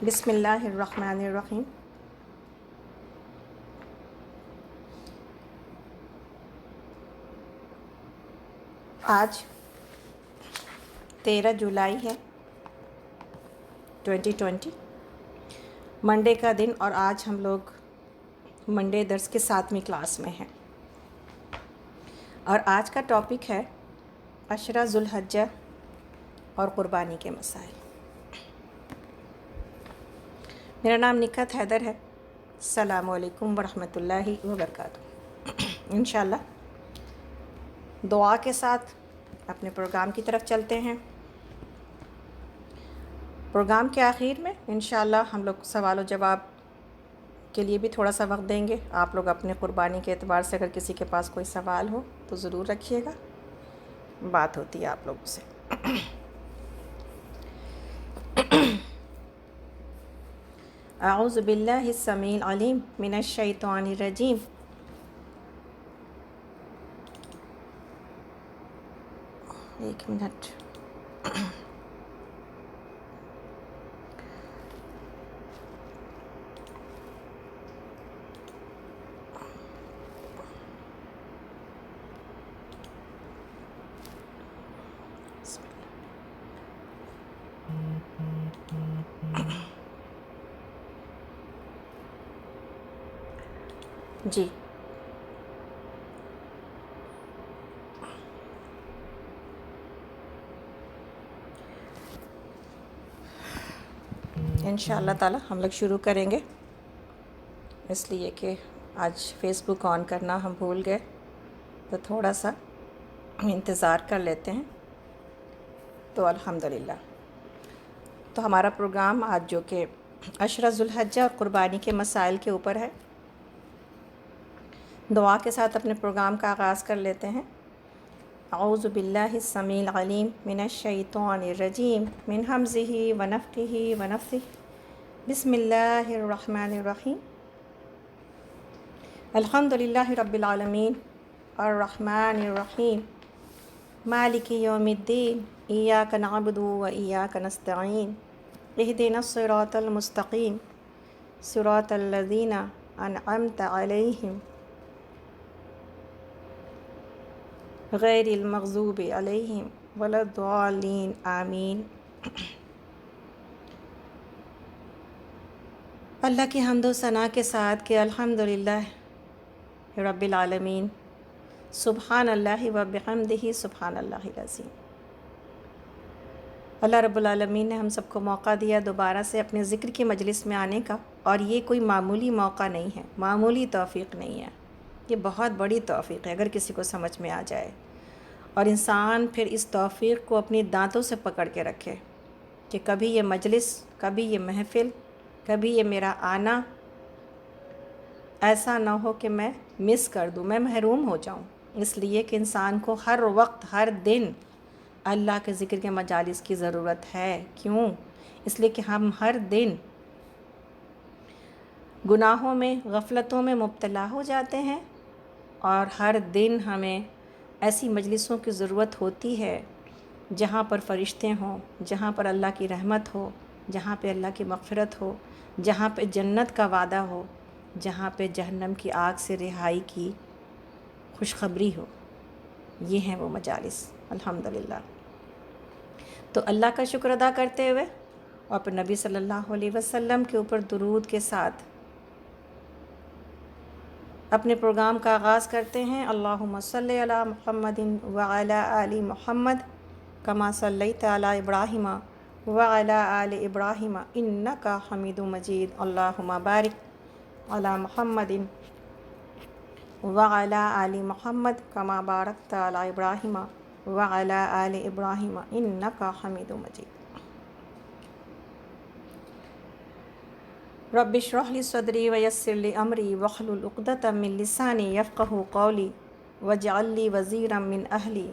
بسم اللہ الرحمن الرحیم۔ آج 13 جولائی ہے 2020، منڈے کا دن، اور آج ہم لوگ منڈے درس کے 7ویں کلاس میں ہیں، اور آج کا ٹاپک ہے عشرہ ذو الحجہ اور قربانی کے مسائل۔ میرا نام نکہت حیدر ہے۔ السلام علیکم ورحمۃ اللہ وبرکاتہ۔ انشاءاللہ دعا کے ساتھ اپنے پروگرام کی طرف چلتے ہیں۔ پروگرام کے آخر میں انشاءاللہ ہم لوگ سوال و جواب کے لیے بھی تھوڑا سا وقت دیں گے۔ آپ لوگ اپنے قربانی کے اعتبار سے اگر کسی کے پاس کوئی سوال ہو تو ضرور رکھیے گا، بات ہوتی ہے آپ لوگوں سے۔ اعوذ باللہ السمیع العلیم من الشیطان الرجیم۔ ایک منٹ۔ جی، انشاء اللہ تعالی ہم لوگ شروع کریں گے، اس لیے کہ آج فیس بک آن کرنا ہم بھول گئے، تو تھوڑا سا انتظار کر لیتے ہیں۔ تو الحمدللہ، تو ہمارا پروگرام آج جو کہ عشرہ ذو الحجہ اور قربانی کے مسائل کے اوپر ہے، دعا کے ساتھ اپنے پروگرام کا آغاز کر لیتے ہیں۔ اعوذ باللہ السمیع العلیم من الشیطان الرجیم من ہمزہ ونفخہ ونفثہ، بسم اللہ الرحمن الرحیم۔ الحمد للہ رب العالمین الرحمن الرحیم مالک یوم الدین، ایاک نعبد و ایاک نستعین، اہدنا الصراط المستقیم، صراط الذین انعمت علیہم غیر المغضوب علیہم ولا الضالین، آمین۔ اللہ کی حمد و ثنا کے ساتھ کہ الحمدللہ رب العالمین، سبحان اللہ و بحمدہ سبحان اللہ العظیم۔ اللہ رب العالمین نے ہم سب کو موقع دیا دوبارہ سے اپنے ذکر کی مجلس میں آنے کا، اور یہ کوئی معمولی موقع نہیں ہے، معمولی توفیق نہیں ہے، یہ بہت بڑی توفیق ہے اگر کسی کو سمجھ میں آ جائے، اور انسان پھر اس توفیق کو اپنی دانتوں سے پکڑ کے رکھے کہ کبھی یہ مجلس، کبھی یہ محفل، کبھی یہ میرا آنا ایسا نہ ہو کہ میں مس کر دوں، میں محروم ہو جاؤں۔ اس لیے کہ انسان کو ہر وقت، ہر دن اللہ کے ذکر کے مجالس کی ضرورت ہے۔ کیوں؟ اس لیے کہ ہم ہر دن گناہوں میں، غفلتوں میں مبتلا ہو جاتے ہیں، اور ہر دن ہمیں ایسی مجلسوں کی ضرورت ہوتی ہے جہاں پر فرشتے ہوں، جہاں پر اللہ کی رحمت ہو، جہاں پہ اللہ کی مغفرت ہو، جہاں پہ جنت کا وعدہ ہو، جہاں پہ جہنم کی آگ سے رہائی کی خوشخبری ہو۔ یہ ہیں وہ مجالس، الحمدللہ۔ تو اللہ کا شکر ادا کرتے ہوئے اور پھر نبی صلی اللہ علیہ وسلم کے اوپر درود کے ساتھ اپنے پروگرام کا آغاز کرتے ہیں۔ اللہم صلی علی محمد وعلی آل محمد کما صلیت علی ابراہیم وعلی آل ابراہیم انک حمید مجید، اللہم بارک علی محمد وعلی آل محمد کما بارکت علی ابراہیم وعلی آل ابراہیم انک حمید مجید۔ رب اشرح لی صدری ویسر لی امری واحلل عقدۃ من لسانی یفقہوا قولی واجعل لی وزیرا من اہلی،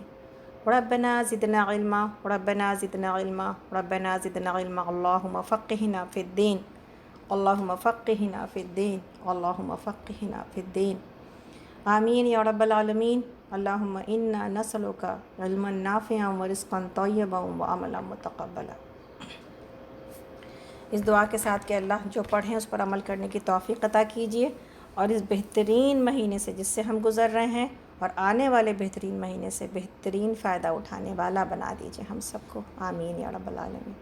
ربنا زدنا علما ربنا زدنا علما ربنا زدنا علما، اللہم فقہنا فی الدین، اللہم فقہنا فی الدین، اللہم فقہنا فی الدین، آمین یا رب العالمین۔ اللہم انا نسألک علما نافعا ورزقا طیبا وعملا متقبلا۔ اس دعا کے ساتھ کہ اللہ جو پڑھیں اس پر عمل کرنے کی توفیق عطا کیجیے، اور اس بہترین مہینے سے جس سے ہم گزر رہے ہیں اور آنے والے بہترین مہینے سے بہترین فائدہ اٹھانے والا بنا دیجیے ہم سب کو، آمین یا رب العالمین۔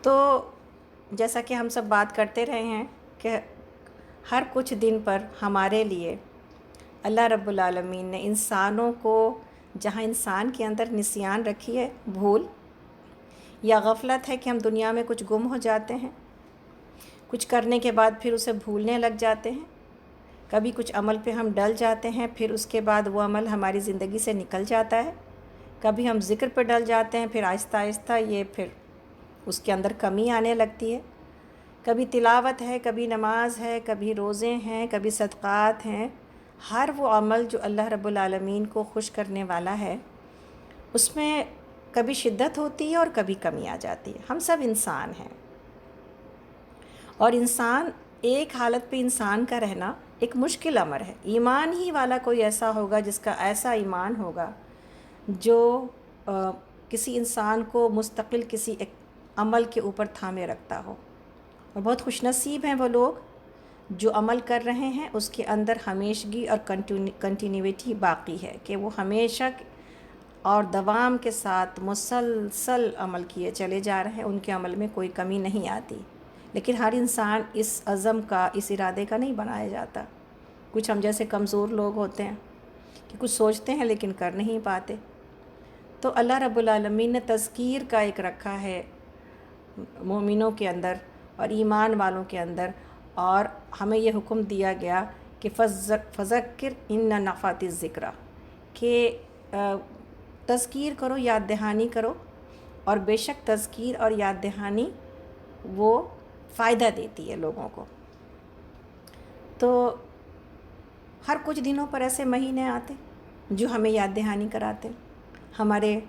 تو جیسا کہ ہم سب بات کرتے رہے ہیں کہ ہر کچھ دن پر ہمارے لیے اللہ رب العالمین نے انسانوں کو، جہاں انسان کے اندر نسیان رکھی ہے، بھول یا غفلت ہے کہ ہم دنیا میں کچھ گم ہو جاتے ہیں، کچھ کرنے کے بعد پھر اسے بھولنے لگ جاتے ہیں، کبھی کچھ عمل پہ ہم ڈل جاتے ہیں، پھر اس کے بعد وہ عمل ہماری زندگی سے نکل جاتا ہے، کبھی ہم ذکر پہ ڈل جاتے ہیں، پھر آہستہ آہستہ یہ پھر اس کے اندر کمی آنے لگتی ہے، کبھی تلاوت ہے، کبھی نماز ہے، کبھی روزے ہیں، کبھی صدقات ہیں، ہر وہ عمل جو اللہ رب العالمین کو خوش کرنے والا ہے اس میں کبھی شدت ہوتی ہے اور کبھی کمی آ جاتی ہے۔ ہم سب انسان ہیں، اور انسان ایک حالت پہ انسان کا رہنا ایک مشکل امر ہے۔ ایمان ہی والا کوئی ایسا ہوگا جس کا ایسا ایمان ہوگا جو کسی انسان کو مستقل کسی ایک عمل کے اوپر تھامے رکھتا ہو، اور بہت خوش نصیب ہیں وہ لوگ جو عمل کر رہے ہیں اس کے اندر ہمیشگی اور کنٹینیوٹی باقی ہے، کہ وہ ہمیشہ اور دوام کے ساتھ مسلسل عمل کیے چلے جا رہے ہیں، ان کے عمل میں کوئی کمی نہیں آتی۔ لیکن ہر انسان اس عزم کا، اس ارادے کا نہیں بنایا جاتا۔ کچھ ہم جیسے کمزور لوگ ہوتے ہیں کہ کچھ سوچتے ہیں لیکن کر نہیں پاتے۔ تو اللہ رب العالمین نے تذکیر کا ایک رکھا ہے مومنوں کے اندر اور ایمان والوں کے اندر، اور ہمیں یہ حکم دیا گیا کہ فذکر ان نفعت الذکریٰ، کہ تذکیر کرو، یاد دہانی کرو، اور بے شک تذکیر اور یاد دہانی وہ فائدہ دیتی ہے لوگوں کو۔ تو ہر کچھ دنوں پر ایسے مہینے آتے جو ہمیں یاد دہانی کراتے، ہمارے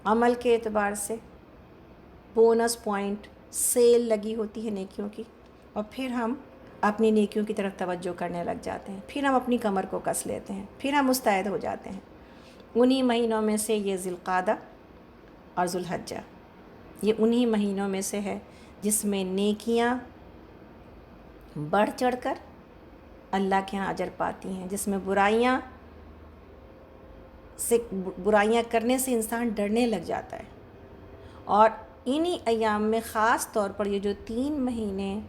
عمل کے اعتبار سے بونس پوائنٹ سیل لگی ہوتی ہے نیکیوں کی، اور پھر ہم اپنی نیکیوں کی طرف توجہ کرنے لگ جاتے ہیں، پھر ہم اپنی کمر کو کس لیتے ہیں، پھر ہم مستعد ہو جاتے ہیں۔ انہی مہینوں میں سے یہ ذی القعدہ اور ذو الحجہ، یہ انہی مہینوں میں سے ہے جس میں نیکیاں بڑھ چڑھ کر اللہ کے ہاں اجر پاتی ہیں، جس میں برائیاں کرنے سے انسان ڈرنے لگ جاتا ہے۔ اور انہی ایام میں خاص طور پر یہ جو 3 مہینے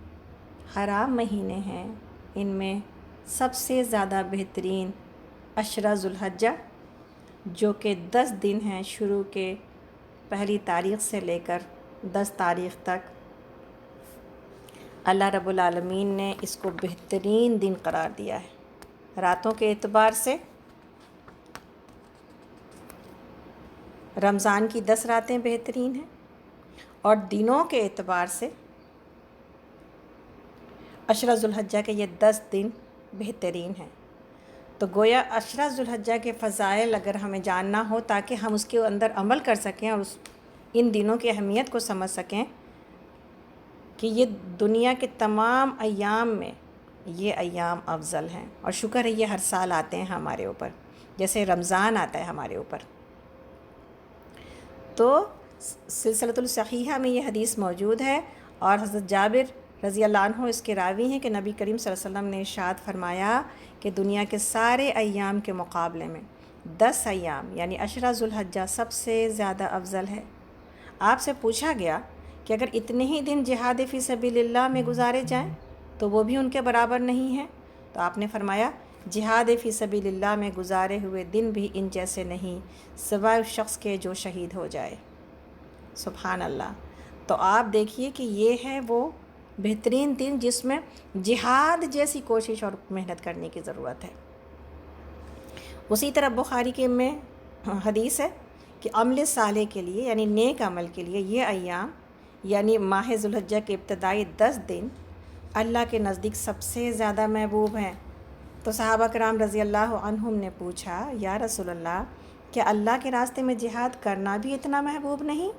حرام مہینے ہیں، ان میں سب سے زیادہ بہترین عشرہ ذو الحجہ، جو کہ 10 دن ہیں، شروع کے پہلی تاریخ سے لے کر 10 تاریخ تک اللہ رب العالمین نے اس کو بہترین دن قرار دیا ہے۔ راتوں کے اعتبار سے رمضان کی 10 راتیں بہترین ہیں، اور دنوں کے اعتبار سے عشرہ ذو الحجہ کے یہ 10 دن بہترین ہیں۔ تو گویا عشرہ ذو الحجہ کے فضائل اگر ہمیں جاننا ہو تاکہ ہم اس کے اندر عمل کر سکیں اور ان دنوں کی اہمیت کو سمجھ سکیں کہ یہ دنیا کے تمام ایام میں یہ ایام افضل ہیں، اور شکر ہے یہ ہر سال آتے ہیں ہمارے اوپر، جیسے رمضان آتا ہے ہمارے اوپر۔ تو سلسلۃ الصحیحہ میں یہ حدیث موجود ہے، اور حضرت جابر رضی اللہ عنہ اس کے راوی ہیں کہ نبی کریم صلی اللہ علیہ وسلم نے ارشاد فرمایا کہ دنیا کے سارے ایام کے مقابلے میں 10 ایام یعنی عشرہ ذو الحجہ سب سے زیادہ افضل ہے۔ آپ سے پوچھا گیا کہ اگر اتنے ہی دن جہاد فی سبیل اللہ میں گزارے جائیں تو وہ بھی ان کے برابر نہیں ہیں؟ تو آپ نے فرمایا جہاد فی سبیل اللہ میں گزارے ہوئے دن بھی ان جیسے نہیں، سوائے اس شخص کے جو شہید ہو جائے۔ سبحان اللہ۔ تو آپ دیکھیے کہ یہ ہے وہ بہترین دن جس میں جہاد جیسی کوشش اور محنت کرنے کی ضرورت ہے۔ اسی طرح بخاری کے میں حدیث ہے کہ عمل صالح کے لیے یعنی نیک عمل کے لیے یہ ایام یعنی ماہ ذو الحجہ کے ابتدائی 10 دن اللہ کے نزدیک سب سے زیادہ محبوب ہیں۔ تو صحابہ کرام رضی اللہ عنہم نے پوچھا یا رسول اللہ، کیا اللہ کے راستے میں جہاد کرنا بھی اتنا محبوب نہیں؟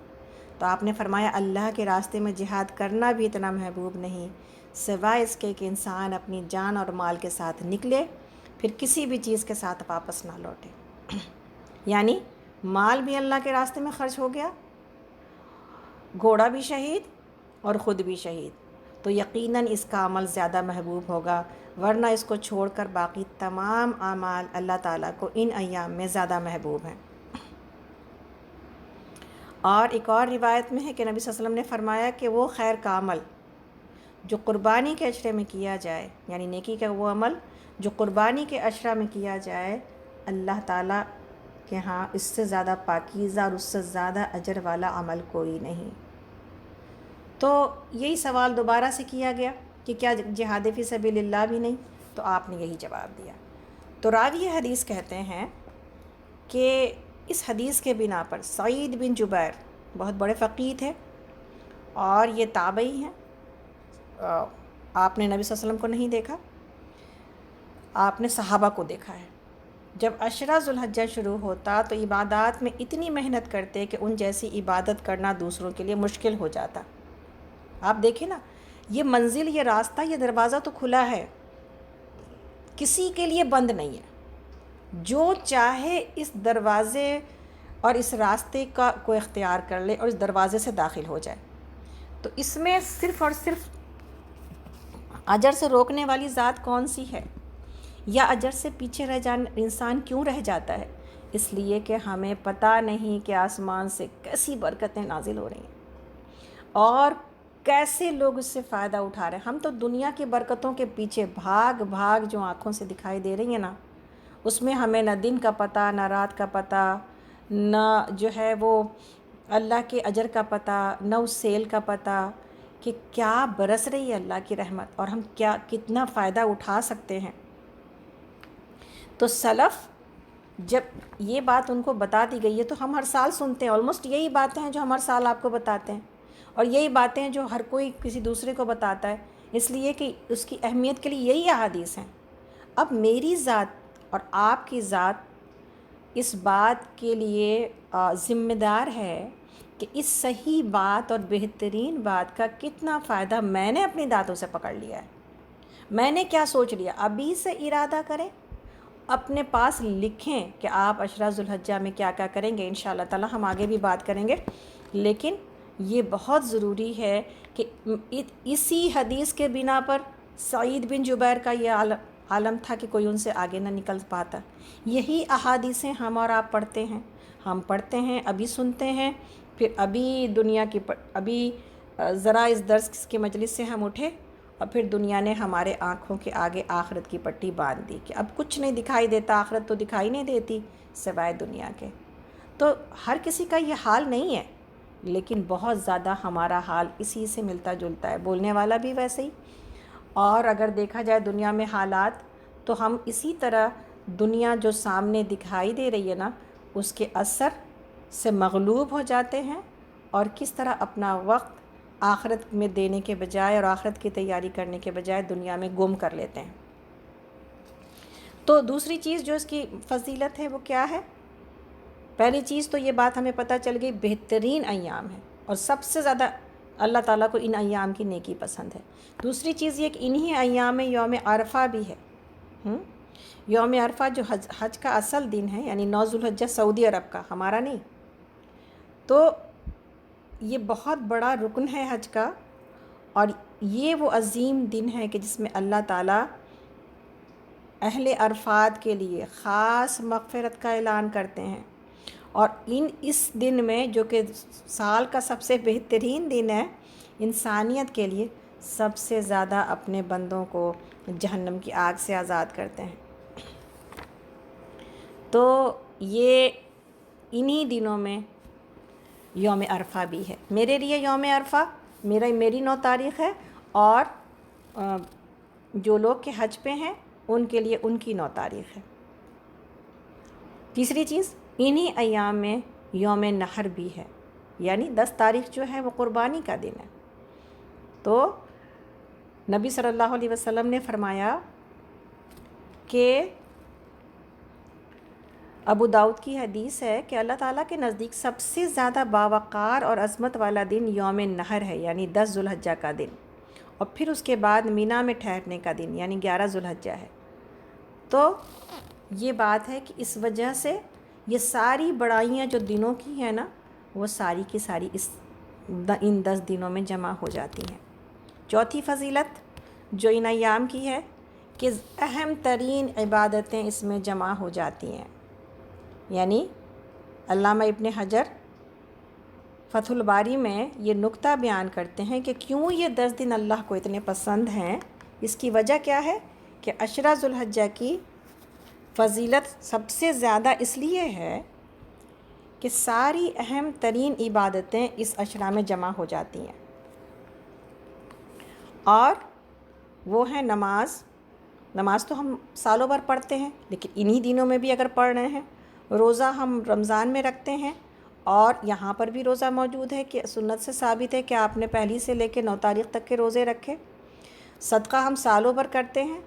تو آپ نے فرمایا اللہ کے راستے میں جہاد کرنا بھی اتنا محبوب نہیں، سوائے اس کے کہ انسان اپنی جان اور مال کے ساتھ نکلے پھر کسی بھی چیز کے ساتھ واپس نہ لوٹے۔ یعنی مال بھی اللہ کے راستے میں خرچ ہو گیا، گھوڑا بھی شہید اور خود بھی شہید، تو یقیناً اس کا عمل زیادہ محبوب ہوگا، ورنہ اس کو چھوڑ کر باقی تمام اعمال اللہ تعالیٰ کو ان ایام میں زیادہ محبوب ہیں۔ اور ایک اور روایت میں ہے کہ نبی صلی اللہ علیہ وسلم نے فرمایا کہ وہ خیر کا عمل جو قربانی کے عشرے میں کیا جائے، یعنی نیکی کا وہ عمل جو قربانی کے عشرہ میں کیا جائے، اللہ تعالیٰ کہ ہاں اس سے زیادہ پاکیزہ اور اس سے زیادہ اجر والا عمل کوئی نہیں۔ تو یہی سوال دوبارہ سے کیا گیا کہ کیا جہاد فی سبیل اللہ بھی نہیں؟ تو آپ نے یہی جواب دیا۔ تو راوی حدیث کہتے ہیں کہ اس حدیث کے بنا پر سعید بن جبیر بہت بڑے فقیہ تھے اور یہ تابعی ہیں۔ آپ نے نبی صلی اللہ علیہ وسلم کو نہیں دیکھا، آپ نے صحابہ کو دیکھا ہے۔ جب عشرہ ذو الحجہ شروع ہوتا تو عبادات میں اتنی محنت کرتے کہ ان جیسی عبادت کرنا دوسروں کے لیے مشکل ہو جاتا۔ آپ دیکھیں نا، یہ منزل، یہ راستہ، یہ دروازہ تو کھلا ہے، کسی کے لیے بند نہیں ہے۔ جو چاہے اس دروازے اور اس راستے کو اختیار کر لے اور اس دروازے سے داخل ہو جائے۔ تو اس میں صرف اور صرف اجر سے روکنے والی ذات کون سی ہے، یا اجر سے پیچھے انسان کیوں رہ جاتا ہے؟ اس لیے کہ ہمیں پتہ نہیں کہ آسمان سے کیسی برکتیں نازل ہو رہی ہیں اور کیسے لوگ اس سے فائدہ اٹھا رہے ہیں۔ ہم تو دنیا کی برکتوں کے پیچھے بھاگ بھاگ جو آنکھوں سے دکھائی دے رہی ہیں نا، اس میں ہمیں نہ دن کا پتہ، نہ رات کا پتہ، نہ جو ہے وہ اللہ کے اجر کا پتہ، نہ اس سیل کا پتہ کہ کیا برس رہی ہے اللہ کی رحمت اور ہم کتنا فائدہ اٹھا سکتے ہیں۔ تو سلف جب یہ بات ان کو بتا دی گئی ہے تو ہم ہر سال سنتے ہیں، آلموسٹ یہی باتیں ہیں جو ہم ہر سال آپ کو بتاتے ہیں، اور یہی باتیں ہیں جو ہر کوئی کسی دوسرے کو بتاتا ہے، اس لیے کہ اس کی اہمیت کے لیے یہی احادیث ہیں۔ اب میری ذات اور آپ کی ذات اس بات کے لیے ذمہ دار ہے کہ اس صحیح بات اور بہترین بات کا کتنا فائدہ میں نے اپنی دانتوں سے پکڑ لیا ہے، میں نے کیا سوچ لیا۔ ابھی سے ارادہ کریں، اپنے پاس لکھیں کہ آپ عشرہ ذو الحجہ میں کیا کیا کریں گے۔ انشاءاللہ تعالی ہم آگے بھی بات کریں گے، لیکن یہ بہت ضروری ہے کہ اسی حدیث کے بنا پر سعید بن جبیر کا یہ عالم تھا کہ کوئی ان سے آگے نہ نکل پاتا۔ یہی احادیثیں ہم اور آپ پڑھتے ہیں، ہم پڑھتے ہیں، ابھی سنتے ہیں، پھر ابھی دنیا کی ابھی ذرا اس درس کے مجلس سے ہم اٹھے اور پھر دنیا نے ہمارے آنکھوں کے آگے آخرت کی پٹی باندھ دی کہ اب کچھ نہیں دکھائی دیتا، آخرت تو دکھائی نہیں دیتی سوائے دنیا کے۔ تو ہر کسی کا یہ حال نہیں ہے، لیکن بہت زیادہ ہمارا حال اسی سے ملتا جلتا ہے، بولنے والا بھی ویسے ہی۔ اور اگر دیکھا جائے دنیا میں حالات، تو ہم اسی طرح دنیا جو سامنے دکھائی دے رہی ہے نا، اس کے اثر سے مغلوب ہو جاتے ہیں اور کس طرح اپنا وقت آخرت میں دینے کے بجائے اور آخرت کی تیاری کرنے کے بجائے دنیا میں گم کر لیتے ہیں۔ تو دوسری چیز جو اس کی فضیلت ہے وہ کیا ہے؟ پہلی چیز تو یہ بات ہمیں پتہ چل گئی، بہترین ایام ہے اور سب سے زیادہ اللہ تعالیٰ کو ان ایام کی نیکی پسند ہے۔ دوسری چیز یہ کہ انہی ایام میں یوم عرفہ بھی ہے۔ یوم عرفہ جو حج کا اصل دن ہے، یعنی 9 ذو الحجہ سعودی عرب کا، ہمارا نہیں، تو یہ بہت بڑا رکن ہے حج کا، اور یہ وہ عظیم دن ہے کہ جس میں اللہ تعالیٰ اہل عرفات کے لیے خاص مغفرت کا اعلان کرتے ہیں، اور اس دن میں جو کہ سال کا سب سے بہترین دن ہے، انسانیت کے لیے سب سے زیادہ اپنے بندوں کو جہنم کی آگ سے آزاد کرتے ہیں۔ تو یہ انہی دنوں میں یوم عرفہ بھی ہے۔ میرے لیے یوم عرفہ میری 9 تاریخ ہے، اور جو لوگ کے حج پہ ہیں ان کے لیے ان کی 9 تاریخ ہے۔ تیسری چیز، انہی ایام میں یوم نحر بھی ہے، یعنی 10 تاریخ جو ہے وہ قربانی کا دن ہے۔ تو نبی صلی اللہ علیہ وسلم نے فرمایا کہ ابو داؤد کی حدیث ہے کہ اللہ تعالیٰ کے نزدیک سب سے زیادہ باوقار اور عظمت والا دن یوم نحر ہے، یعنی 10 ذو الحجہ کا دن، اور پھر اس کے بعد مینا میں ٹھہرنے کا دن یعنی 11 ذو الحجہ ہے۔ تو یہ بات ہے کہ اس وجہ سے یہ ساری بڑائیاں جو دنوں کی ہیں نا، وہ ساری کی ساری اس ان 10 دنوں میں جمع ہو جاتی ہیں۔ چوتھی فضیلت جو ان ایام کی ہے کہ اہم ترین عبادتیں اس میں جمع ہو جاتی ہیں، یعنی علامہ ابن حجر فتح الباری میں یہ نقطہ بیان کرتے ہیں کہ کیوں یہ 10 دن اللہ کو اتنے پسند ہیں۔ اس کی وجہ کیا ہے کہ عشرہ ذو الحجہ کی فضیلت سب سے زیادہ اس لیے ہے کہ ساری اہم ترین عبادتیں اس عشرہ میں جمع ہو جاتی ہیں، اور وہ ہے نماز۔ نماز تو ہم سالوں بھر پڑھتے ہیں، لیکن انہی دنوں میں بھی اگر پڑھ رہے ہیں۔ روزہ ہم رمضان میں رکھتے ہیں، اور یہاں پر بھی روزہ موجود ہے کہ سنت سے ثابت ہے کہ آپ نے پہلی سے لے کے 9 تاریخ تک کے روزے رکھے۔ صدقہ ہم سالوں بھر کرتے ہیں،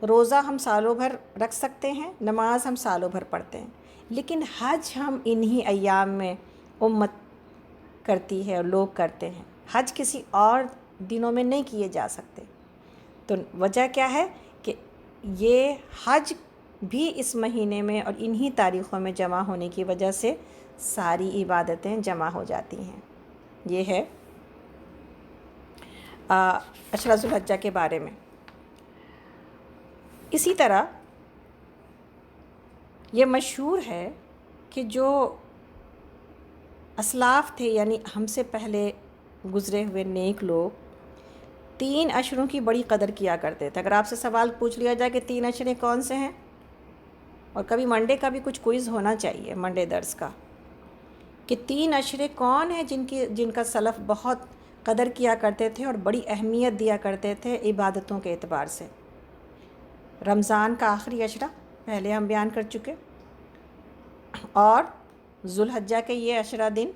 روزہ ہم سالوں بھر رکھ سکتے ہیں، نماز ہم سالوں بھر پڑھتے ہیں، لیکن حج ہم انہی ایام میں امت کرتی ہے اور لوگ کرتے ہیں۔ حج کسی اور دنوں میں نہیں کیے جا سکتے۔ تو وجہ کیا ہے کہ یہ حج بھی اس مہینے میں اور انہی تاریخوں میں جمع ہونے کی وجہ سے ساری عبادتیں جمع ہو جاتی ہیں۔ یہ ہے عشرہ ذو الحجہ کے بارے میں۔ اسی طرح یہ مشہور ہے کہ جو اسلاف تھے، یعنی ہم سے پہلے گزرے ہوئے نیک لوگ 3 عشروں کی بڑی قدر کیا کرتے تھے۔ اگر آپ سے سوال پوچھ لیا جائے کہ 3 عشرے کون سے ہیں، اور کبھی منڈے کا بھی کچھ کوئز ہونا چاہیے، منڈے درس کا، کہ 3 عشرے کون ہیں جن کا سلف بہت قدر کیا کرتے تھے اور بڑی اہمیت دیا کرتے تھے عبادتوں کے اعتبار سے۔ رمضان کا آخری عشرہ پہلے ہم بیان کر چکے، اور ذو الحجہ کے یہ عشرہ دن،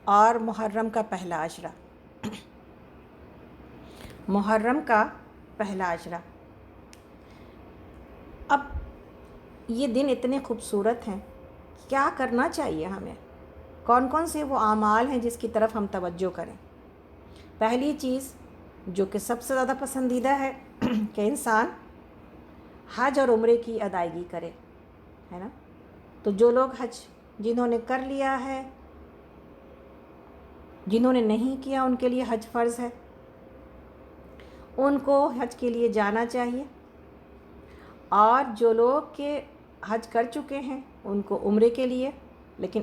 اور محرم کا پہلا عشرہ۔ محرم کا پہلا عشرہ۔ اب یہ دن اتنے خوبصورت ہیں، کیا کرنا چاہیے ہمیں؟ کون کون سے وہ اعمال ہیں جس کی طرف ہم توجہ کریں؟ پہلی چیز جو کہ سب سے زیادہ پسندیدہ ہے کہ انسان حج اور عمرے کی ادائیگی کرے، ہے نا؟ تو جو لوگ حج جنہوں نے کر لیا ہے، جنہوں نے نہیں کیا ان کے لیے حج فرض ہے، ان کو حج کے لیے جانا چاہیے، اور جو لوگ کے حج کر چکے ہیں ان کو عمرے کے لیے۔ لیکن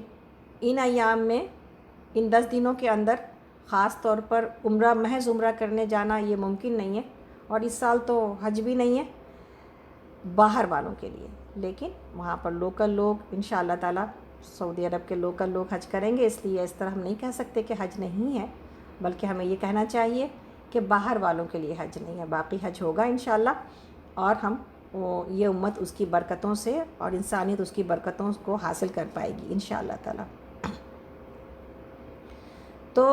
ان ایام میں، ان 10 دنوں کے اندر خاص طور پر عمرہ، محض عمرہ کرنے جانا یہ ممکن نہیں ہے، اور اس سال تو حج بھی نہیں ہے باہر والوں کے لیے، لیکن وہاں پر لوکل لوگ انشاءاللہ تعالیٰ، سعودی عرب کے لوکل لوگ حج کریں گے، اس لیے اس طرح ہم نہیں کہہ سکتے کہ حج نہیں ہے، بلکہ ہمیں یہ کہنا چاہیے کہ باہر والوں کے لیے حج نہیں ہے، باقی حج ہوگا انشاءاللہ، اور ہم یہ امت اس کی برکتوں سے اور انسانیت اس کی برکتوں کو حاصل کر پائے گی انشاءاللہ تعالیٰ۔ تو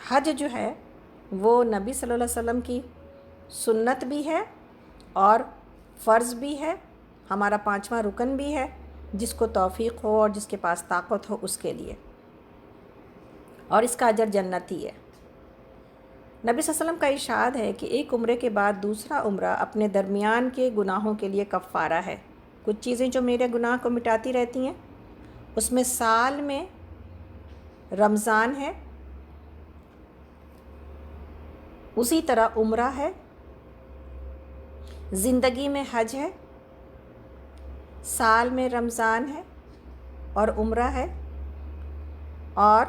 حج جو ہے وہ نبی صلی اللہ علیہ وسلم کی سنت بھی ہے اور فرض بھی ہے، ہمارا 5واں رکن بھی ہے، جس کو توفیق ہو اور جس کے پاس طاقت ہو اس کے لیے، اور اس کا اجر جنتی ہے۔ نبی صلی اللہ علیہ وسلم کا ارشاد ہے کہ ایک عمرے کے بعد دوسرا عمرہ اپنے درمیان کے گناہوں کے لیے کفارہ ہے۔ کچھ چیزیں جو میرے گناہ کو مٹاتی رہتی ہیں، اس میں سال میں رمضان ہے، اسی طرح عمرہ ہے، زندگی میں حج ہے، سال میں رمضان ہے اور عمرہ ہے، اور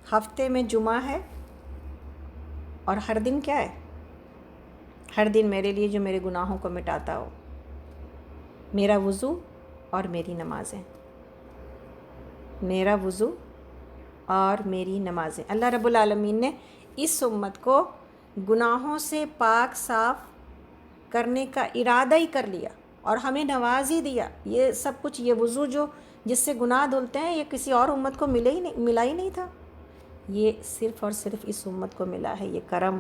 ہفتے میں جمعہ ہے، اور ہر دن کیا ہے؟ ہر دن میرے لیے جو میرے گناہوں کو مٹاتا ہو، میرا وضو اور میری نمازیں، میرا وضو اور میری نمازیں۔ اللہ رب العالمین نے اس امت کو گناہوں سے پاک صاف کرنے کا ارادہ ہی کر لیا اور ہمیں نواز ہی دیا۔ یہ سب کچھ، یہ وضو جو جس سے گناہ دھلتے ہیں، یہ کسی اور امت کو ملا ہی نہیں تھا، یہ صرف اور صرف اس امت کو ملا ہے۔ یہ کرم،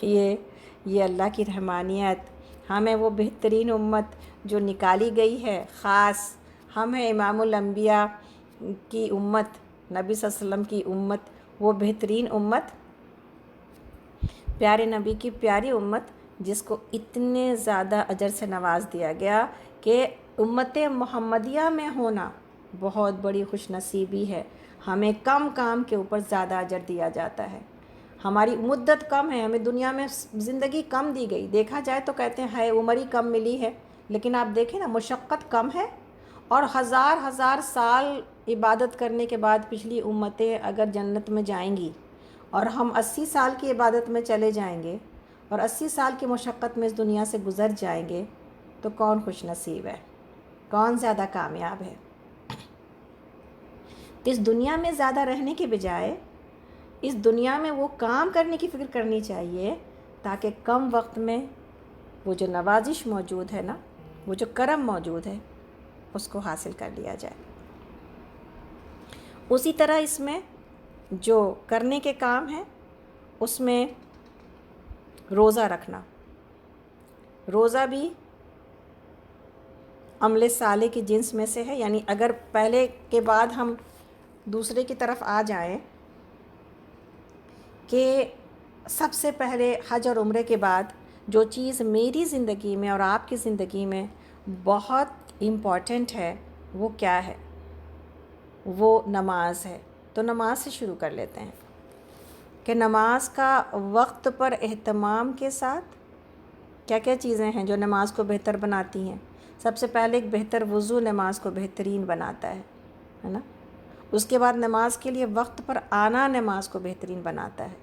یہ اللہ کی رحمانیت، ہمیں وہ بہترین امت جو نکالی گئی ہے، خاص ہم ہیں امام الانبیاء کی امت، نبی صلی اللہ علیہ وسلم کی امت، وہ بہترین امت، پیارے نبی کی پیاری امت، جس کو اتنے زیادہ اجر سے نواز دیا گیا کہ امت محمدیہ میں ہونا بہت بڑی خوش نصیبی ہے. ہمیں کم کام کے اوپر زیادہ اجر دیا جاتا ہے. ہماری مدت کم ہے, ہمیں دنیا میں زندگی کم دی گئی. دیکھا جائے تو کہتے ہیں ہے عمر ہی کم ملی ہے, لیکن آپ دیکھیں نا مشقت کم ہے, اور ہزار ہزار سال عبادت کرنے کے بعد پچھلی امتیں اگر جنت میں جائیں گی اور ہم 80 سال کی عبادت میں چلے جائیں گے اور 80 سال کی مشقت میں اس دنیا سے گزر جائیں گے, تو کون خوش نصیب ہے, کون زیادہ کامیاب ہے؟ اس دنیا میں زیادہ رہنے کے بجائے اس دنیا میں وہ کام کرنے کی فکر کرنی چاہیے تاکہ کم وقت میں وہ جو نوازش موجود ہے نا, وہ جو کرم موجود ہے, اس کو حاصل کر لیا جائے. اسی طرح اس میں جو کرنے کے کام ہیں اس میں روزہ رکھنا, روزہ بھی عمل صالح کی جنس میں سے ہے. یعنی اگر پہلے کے بعد ہم دوسرے کی طرف آ جائیں کہ سب سے پہلے حج اور عمرے کے بعد جو چیز میری زندگی میں اور آپ کی زندگی میں بہت امپورٹنٹ ہے وہ کیا ہے؟ وہ نماز ہے. تو نماز سے شروع کر لیتے ہیں کہ نماز کا وقت پر اہتمام کے ساتھ کیا کیا چیزیں ہیں جو نماز کو بہتر بناتی ہیں. سب سے پہلے ایک بہتر وضو نماز کو بہترین بناتا ہے نا. اس کے بعد نماز کے لیے وقت پر آنا نماز کو بہترین بناتا ہے.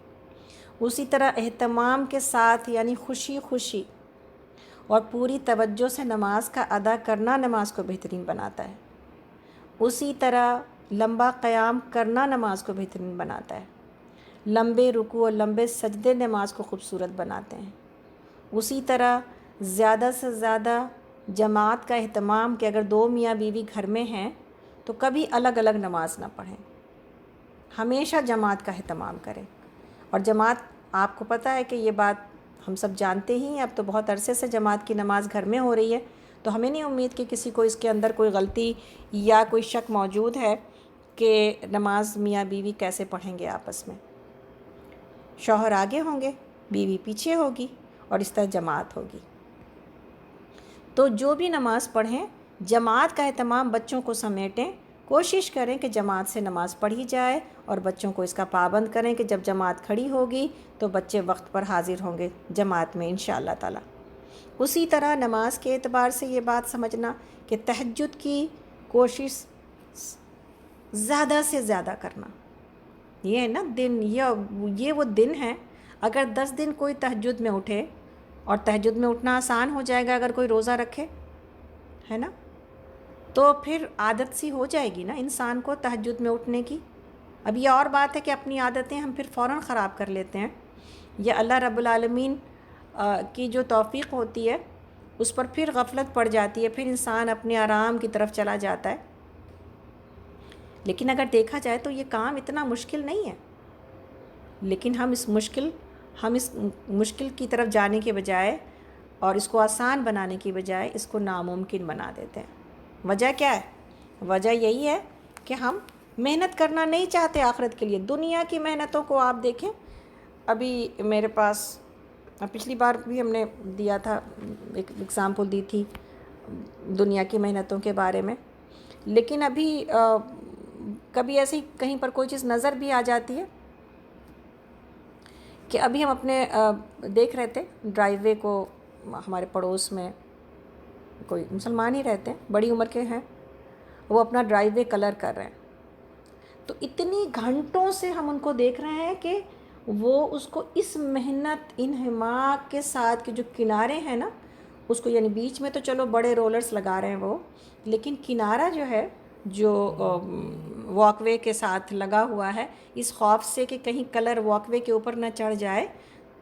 اسی طرح اہتمام کے ساتھ یعنی خوشی خوشی اور پوری توجہ سے نماز کا ادا کرنا نماز کو بہترین بناتا ہے. اسی طرح لمبا قیام کرنا نماز کو بہترین بناتا ہے. لمبے رکوع اور لمبے سجدے نماز کو خوبصورت بناتے ہیں. اسی طرح زیادہ سے زیادہ جماعت کا اہتمام کہ اگر 2 میاں بیوی گھر میں ہیں تو کبھی الگ الگ نماز نہ پڑھیں, ہمیشہ جماعت کا اہتمام کریں. اور جماعت آپ کو پتہ ہے کہ یہ بات ہم سب جانتے ہی ہیں, اب تو بہت عرصے سے جماعت کی نماز گھر میں ہو رہی ہے, تو ہمیں نہیں امید کہ کسی کو اس کے اندر کوئی غلطی یا کوئی شک موجود ہے کہ نماز میاں بیوی کیسے پڑھیں گے آپس میں. شوہر آگے ہوں گے, بیوی پیچھے ہوگی, اور اس طرح جماعت ہوگی. تو جو بھی نماز پڑھیں جماعت کا اہتمام, بچوں کو سمیٹیں, کوشش کریں کہ جماعت سے نماز پڑھی جائے اور بچوں کو اس کا پابند کریں کہ جب جماعت کھڑی ہوگی تو بچے وقت پر حاضر ہوں گے جماعت میں انشاءاللہ تعالی. اسی طرح نماز کے اعتبار سے یہ بات سمجھنا کہ تہجد کی کوشش زیادہ سے زیادہ کرنا. یہ ہے نا دن, یہ وہ دن ہے, اگر 10 دن کوئی تہجد میں اٹھے, اور تہجد میں اٹھنا آسان ہو جائے گا اگر کوئی روزہ رکھے, ہے نا, تو پھر عادت سی ہو جائے گی نا انسان کو تہجد میں اٹھنے کی. اب یہ اور بات ہے کہ اپنی عادتیں ہم پھر فوراً خراب کر لیتے ہیں. یہ اللہ رب العالمین کی جو توفیق ہوتی ہے اس پر پھر غفلت پڑ جاتی ہے, پھر انسان اپنے آرام کی طرف چلا جاتا ہے. لیکن اگر دیکھا جائے تو یہ کام اتنا مشکل نہیں ہے, لیکن ہم اس مشکل کی طرف جانے کے بجائے اور اس کو آسان بنانے کی بجائے اس کو ناممکن بنا دیتے ہیں. وجہ کیا ہے؟ وجہ یہی ہے کہ ہم محنت کرنا نہیں چاہتے آخرت کے لیے. دنیا کی محنتوں کو آپ دیکھیں, ابھی میرے پاس پچھلی بار بھی ہم نے دیا تھا, ایک اگزامپل دی تھی دنیا کی محنتوں کے بارے میں, لیکن ابھی کبھی ایسی کہیں پر کوئی چیز نظر بھی آ جاتی ہے کہ ابھی ہم اپنے دیکھ رہے تھے ڈرائیو وے کو, ہمارے پڑوس میں کوئی مسلمان ہی رہتے ہیں, بڑی عمر کے ہیں, وہ اپنا ڈرائیو وے کلر کر رہے ہیں. تو اتنی گھنٹوں سے ہم ان کو دیکھ رہے ہیں کہ وہ اس کو اس محنت انہماک کے ساتھ کہ جو کنارے ہیں نا اس کو, یعنی بیچ میں تو چلو بڑے رولرز لگا رہے ہیں وہ, لیکن کنارہ جو ہے جو واک وے کے ساتھ لگا ہوا ہے, اس خوف سے کہ کہیں کلر واک وے کے اوپر نہ چڑھ جائے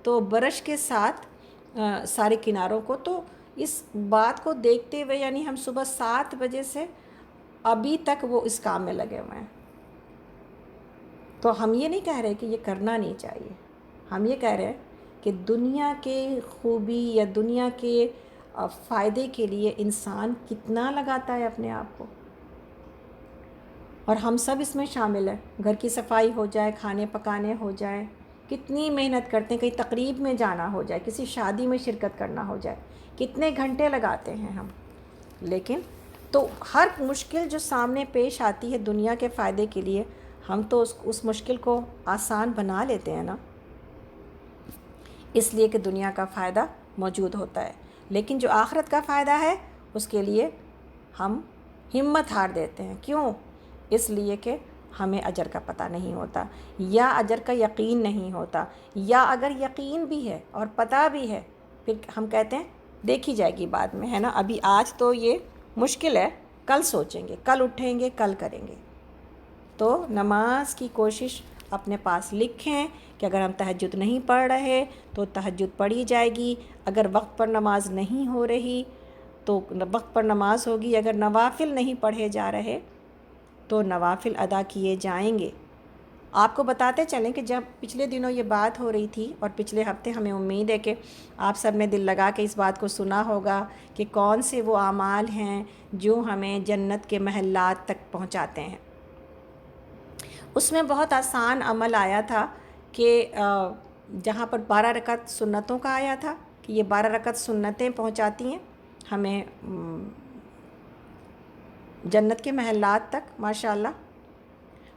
تو برش کے ساتھ سارے کناروں کو, تو اس بات کو دیکھتے ہوئے یعنی ہم صبح 7 بجے سے ابھی تک وہ اس کام میں لگے ہوئے ہیں. تو ہم یہ نہیں کہہ رہے کہ یہ کرنا نہیں چاہیے, ہم یہ کہہ رہے ہیں کہ دنیا کے خوبی یا دنیا کے فائدے کے لیے انسان کتنا لگاتا ہے اپنے آپ کو, اور ہم سب اس میں شامل ہیں. گھر کی صفائی ہو جائے, کھانے پکانے ہو جائے, کتنی محنت کرتے ہیں, کہیں تقریب میں جانا ہو جائے, کسی شادی میں شرکت کرنا ہو جائے, کتنے گھنٹے لگاتے ہیں ہم. لیکن تو ہر مشکل جو سامنے پیش آتی ہے دنیا کے فائدے کے لیے، ہم تو اس مشکل کو آسان بنا لیتے ہیں نا، اس لیے کہ دنیا کا فائدہ موجود ہوتا ہے، لیکن جو آخرت کا فائدہ ہے اس کے لیے ہم ہمت ہار دیتے ہیں۔ کیوں؟ اس لیے کہ ہمیں اجر کا پتہ نہیں ہوتا، یا اجر کا یقین نہیں ہوتا، یا اگر یقین بھی ہے اور پتہ بھی ہے پھر ہم کہتے ہیں دیکھی جائے گی بعد میں، ہے نا، ابھی آج تو یہ مشکل ہے، کل سوچیں گے، کل اٹھیں گے، کل کریں گے۔ تو نماز کی کوشش اپنے پاس لکھیں کہ اگر ہم تہجد نہیں پڑھ رہے تو تہجد پڑھی جائے گی، اگر وقت پر نماز نہیں ہو رہی تو وقت پر نماز ہوگی، اگر نوافل نہیں پڑھے جا رہے تو نوافل ادا کیے جائیں گے۔ آپ کو بتاتے چلیں کہ جب پچھلے دنوں یہ بات ہو رہی تھی اور پچھلے ہفتے ہمیں امید ہے کہ آپ سب نے دل لگا کے اس بات کو سنا ہوگا کہ کون سے وہ اعمال ہیں جو ہمیں جنت کے محلات تک پہنچاتے ہیں۔ اس میں بہت آسان عمل آیا تھا کہ جہاں پر 12 رکعت سنتوں کا آیا تھا کہ یہ 12 رکعت سنتیں پہنچاتی ہیں ہمیں جنت کے محلات تک ماشاءاللہ۔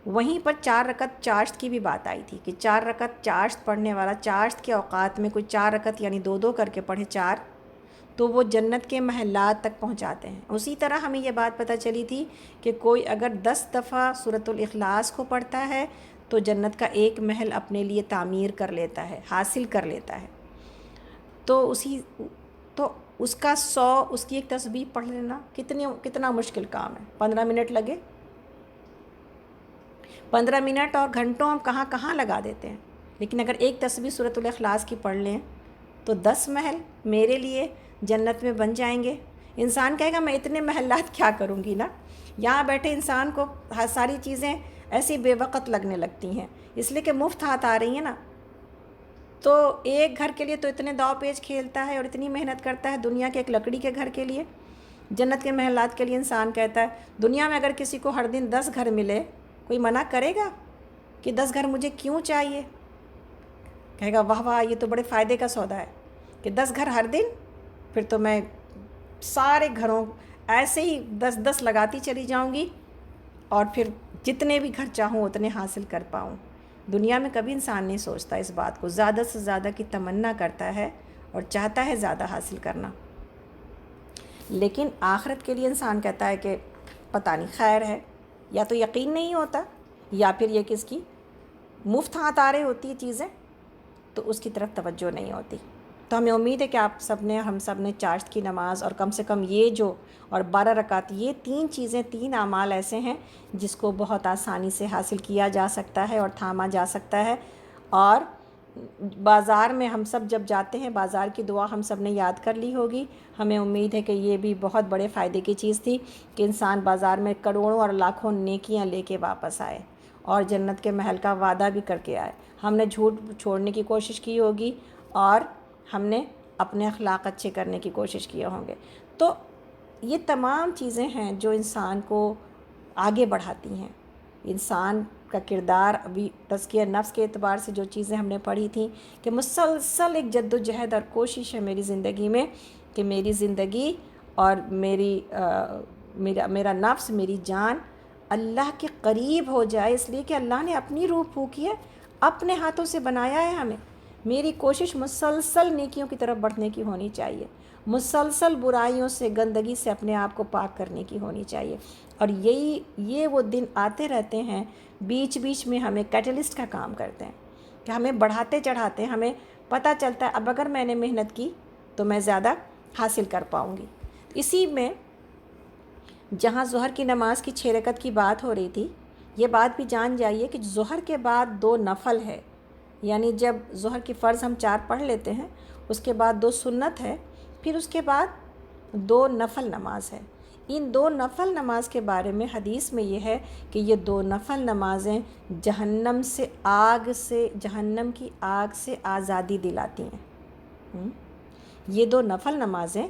وہیں پر 4 رکعت چاشت کی بھی بات آئی تھی کہ 4 رکعت چاشت پڑھنے والا، چاشت کے اوقات میں کوئی 4 رکعت یعنی 2 کر کے پڑھے 4، تو وہ جنت کے محلات تک پہنچاتے ہیں۔ اسی طرح ہمیں یہ بات پتہ چلی تھی کہ کوئی اگر 10 دفعہ سورۃ الاخلاص کو پڑھتا ہے تو جنت کا ایک محل اپنے لیے تعمیر کر لیتا ہے، حاصل کر لیتا ہے۔ تو اس کا 100 اس کی ایک تسبیح پڑھ لینا کتنا مشکل کام ہے، 15 منٹ لگے، 15 منٹ اور گھنٹوں ہم کہاں لگا دیتے ہیں، لیکن اگر ایک تسبیح سورۃ الاخلاص کی پڑھ لیں تو 10 محل میرے لیے جنت میں بن جائیں گے۔ انسان کہے گا میں اتنے محلات کیا کروں گی نا، یہاں بیٹھے انسان کو ساری چیزیں ایسی بے وقت لگنے لگتی ہیں، اس لیے کہ مفت ہاتھ آ رہی ہیں نا، تو ایک گھر کے لیے تو اتنے داؤ پیچ کھیلتا ہے اور اتنی محنت کرتا ہے دنیا کے ایک لکڑی کے گھر کے لیے۔ جنت کے محلات کے لیے انسان کہتا ہے دنیا میں اگر کسی کو ہر دن 10 گھر ملے کوئی منع کرے گا کہ 10 گھر مجھے کیوں چاہیے؟ کہے گا واہ واہ یہ تو بڑے فائدے کا سودا ہے کہ 10 گھر ہر دن، پھر تو میں سارے گھروں ایسے ہی 10 لگاتی چلی جاؤں گی اور پھر جتنے بھی گھر چاہوں اتنے حاصل کر پاؤں۔ دنیا میں کبھی انسان نہیں سوچتا اس بات کو، زیادہ سے زیادہ کی تمنا کرتا ہے اور چاہتا ہے زیادہ حاصل کرنا، لیکن آخرت کے لیے انسان کہتا ہے کہ پتہ نہیں خیر ہے، یا تو یقین نہیں ہوتا یا پھر یہ کہ اس کی مفت ہاتھ آ رہی ہوتی ہے چیزیں تو اس کی طرف توجہ نہیں ہوتی۔ تو ہمیں امید ہے کہ آپ سب نے، ہم سب نے چاشت کی نماز اور کم سے کم یہ جو اور 12 رکعت، یہ 3 چیزیں، 3 اعمال ایسے ہیں جس کو بہت آسانی سے حاصل کیا جا سکتا ہے اور تھاما جا سکتا ہے۔ اور بازار میں ہم سب جب جاتے ہیں، بازار کی دعا ہم سب نے یاد کر لی ہوگی، ہمیں امید ہے کہ یہ بھی بہت بڑے فائدے کی چیز تھی کہ انسان بازار میں کروڑوں اور لاکھوں نیکیاں لے کے واپس آئے اور جنت کے محل کا وعدہ بھی کر کے آئے۔ ہم نے جھوٹ چھوڑنے کی کوشش کی ہوگی اور ہم نے اپنے اخلاق اچھے کرنے کی کوشش کیے ہوں گے۔ تو یہ تمام چیزیں ہیں جو انسان کو آگے بڑھاتی ہیں۔ انسان کا کردار، ابھی تزکیہ نفس کے اعتبار سے جو چیزیں ہم نے پڑھی تھیں کہ مسلسل ایک جد و جہد اور کوشش ہے میری زندگی میں کہ میری زندگی اور میرا نفس، میری جان اللہ کے قریب ہو جائے، اس لیے کہ اللہ نے اپنی روح پھونکی ہے، اپنے ہاتھوں سے بنایا ہے ہمیں۔ میری کوشش مسلسل نیکیوں کی طرف بڑھنے کی ہونی چاہیے، مسلسل برائیوں سے، گندگی سے اپنے آپ کو پاک کرنے کی ہونی چاہیے۔ اور یہ وہ دن آتے رہتے ہیں، بیچ بیچ میں ہمیں کیٹلسٹ کا کام کرتے ہیں کہ ہمیں بڑھاتے چڑھاتے ہیں، ہمیں پتہ چلتا ہے اب اگر میں نے محنت کی تو میں زیادہ حاصل کر پاؤں گی۔ اسی میں جہاں ظہر کی نماز کی 6 رکعت کی بات ہو رہی تھی، یہ بات بھی جان جائیے کہ ظہر کے بعد 2 نفل ہے، یعنی جب ظہر کی فرض ہم 4 پڑھ لیتے ہیں، اس کے بعد 2 سنت ہے، پھر اس کے بعد 2 نفل نماز ہے۔ ان 2 نفل نماز کے بارے میں حدیث میں یہ ہے کہ یہ 2 نفل نمازیں جہنم کی آگ سے آزادی دلاتی ہیں۔ یہ 2 نفل نمازیں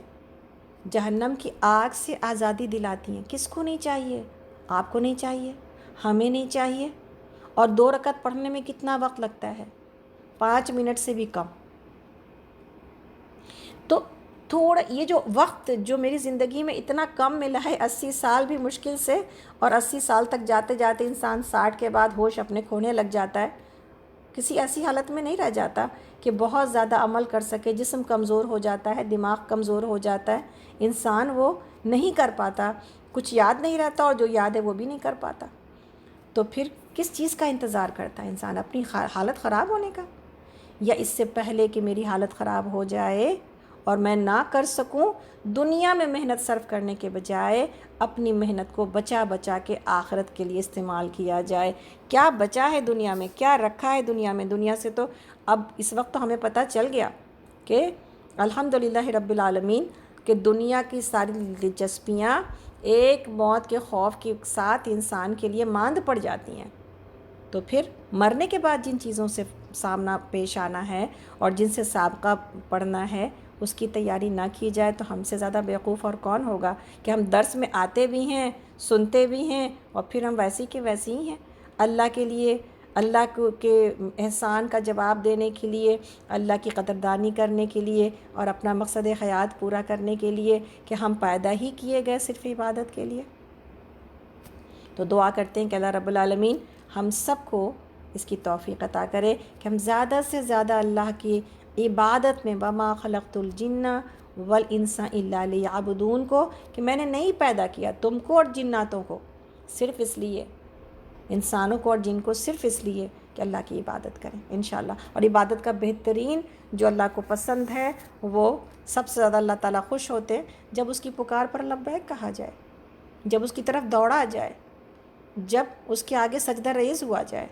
جہنم کی آگ سے آزادی دلاتی ہیں۔ کس کو نہیں چاہیے؟ آپ کو نہیں چاہیے، ہمیں نہیں چاہیے۔ اور 2 رکعت پڑھنے میں کتنا وقت لگتا ہے؟ 5 منٹ سے بھی کم۔ تو تھوڑا یہ جو وقت جو میری زندگی میں اتنا کم ملا ہے، 80 سال بھی مشکل سے، اور 80 سال تک جاتے جاتے انسان 60 کے بعد ہوش اپنے کھونے لگ جاتا ہے، کسی ایسی حالت میں نہیں رہ جاتا کہ بہت زیادہ عمل کر سکے، جسم کمزور ہو جاتا ہے، دماغ کمزور ہو جاتا ہے، انسان وہ نہیں کر پاتا، کچھ یاد نہیں رہتا، اور جو یاد ہے وہ بھی نہیں کر پاتا، تو پھر کس چیز کا انتظار کرتا ہے انسان؟ اپنی حالت خراب ہونے کا؟ یا اس سے پہلے کہ میری حالت خراب ہو جائے اور میں نہ کر سکوں، دنیا میں محنت صرف کرنے کے بجائے اپنی محنت کو بچا بچا کے آخرت کے لیے استعمال کیا جائے۔ کیا بچا ہے دنیا میں، کیا رکھا ہے دنیا میں؟ دنیا سے تو اب اس وقت تو ہمیں پتہ چل گیا کہ الحمدللہ رب العالمین کہ دنیا کی ساری دلچسپیاں ایک موت کے خوف کے ساتھ انسان کے لیے ماند پڑ جاتی ہیں، تو پھر مرنے کے بعد جن چیزوں سے سامنا پیش آنا ہے اور جن سے سابقہ پڑھنا ہے، اس کی تیاری نہ کی جائے تو ہم سے زیادہ بیوقوف اور کون ہوگا کہ ہم درس میں آتے بھی ہیں، سنتے بھی ہیں، اور پھر ہم ویسی کے ویسی ہی ہیں۔ اللہ کے لیے، اللہ کے احسان کا جواب دینے کے لیے، اللہ کی قدردانی کرنے کے لیے، اور اپنا مقصد حیات پورا کرنے کے لیے کہ ہم پیدا ہی کیے گئے صرف عبادت کے لیے۔ تو دعا کرتے ہیں کہ اللہ رب العالمین ہم سب کو اس کی توفیق عطا کرے کہ ہم زیادہ سے زیادہ اللہ کی عبادت میں وما خلقت الجن والانس الا لیعبدون کو، کہ میں نے نہیں پیدا کیا تم کو اور جناتوں کو صرف اس لیے، انسانوں کو اور جن کو صرف اس لیے کہ اللہ کی عبادت کریں انشاءاللہ۔ اور عبادت کا بہترین جو اللہ کو پسند ہے، وہ سب سے زیادہ اللہ تعالیٰ خوش ہوتے ہیں جب اس کی پکار پر لبیک کہا جائے، جب اس کی طرف دوڑا جائے، جب اس کے آگے سجدہ ریز ہوا جائے۔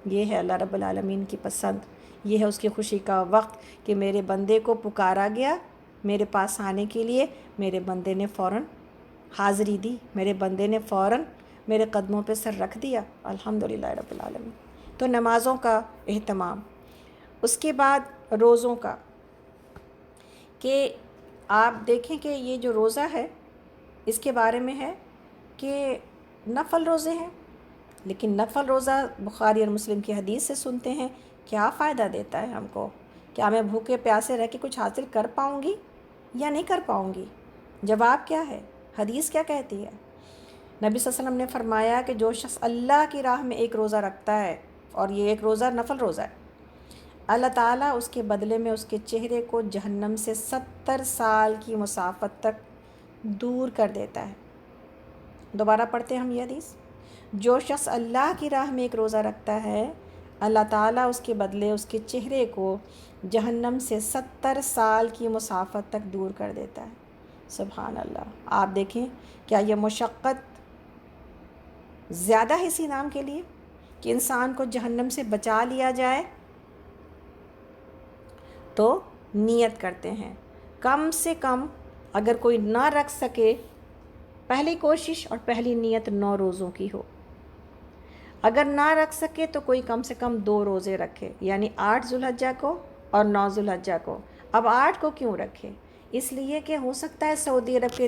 یہ ہے اللہ رب العالمین کی پسند، یہ ہے اس کی خوشی کا وقت کہ میرے بندے کو پکارا گیا میرے پاس آنے کے لیے، میرے بندے نے فوراً حاضری دی، میرے بندے نے فوراً میرے قدموں پہ سر رکھ دیا، الحمدللہ رب العالمین۔ تو نمازوں کا اہتمام، اس کے بعد روزوں کا، کہ آپ دیکھیں کہ یہ جو روزہ ہے اس کے بارے میں ہے کہ نفل روزے ہیں، لیکن نفل روزہ بخاری اور مسلم کی حدیث سے سنتے ہیں کیا فائدہ دیتا ہے ہم کو؟ کیا میں بھوکے پیاسے رہ کے کچھ حاصل کر پاؤں گی یا نہیں کر پاؤں گی؟ جواب کیا ہے؟ حدیث کیا کہتی ہے؟ نبی صلی اللہ علیہ وسلم نے فرمایا کہ جو شخص اللہ کی راہ میں ایک روزہ رکھتا ہے، اور یہ ایک روزہ نفل روزہ ہے، اللہ تعالیٰ اس کے بدلے میں اس کے چہرے کو جہنم سے 70 سال کی مسافت تک دور کر دیتا ہے۔ دوبارہ پڑھتے ہیں ہم یہ حدیث، جو شخص اللہ کی راہ میں ایک روزہ رکھتا ہے، اللہ تعالیٰ اس کے بدلے اس کے چہرے کو جہنم سے 70 سال کی مسافت تک دور کر دیتا ہے۔ سبحان اللہ! آپ دیکھیں کیا یہ مشقت زیادہ ہے اس انعام کے لیے کہ انسان کو جہنم سے بچا لیا جائے؟ تو نیت کرتے ہیں کم سے کم، اگر کوئی نہ رکھ سکے، پہلی کوشش اور پہلی نیت 9 روزوں کی ہو، اگر نہ رکھ سکے تو کوئی کم سے کم 2 روزے رکھے، یعنی 8 ذو الحجہ کو اور 9 ذو الحجہ کو۔ اب 8 کو کیوں رکھے؟ اس لیے کہ ہو سکتا ہے سعودی عرب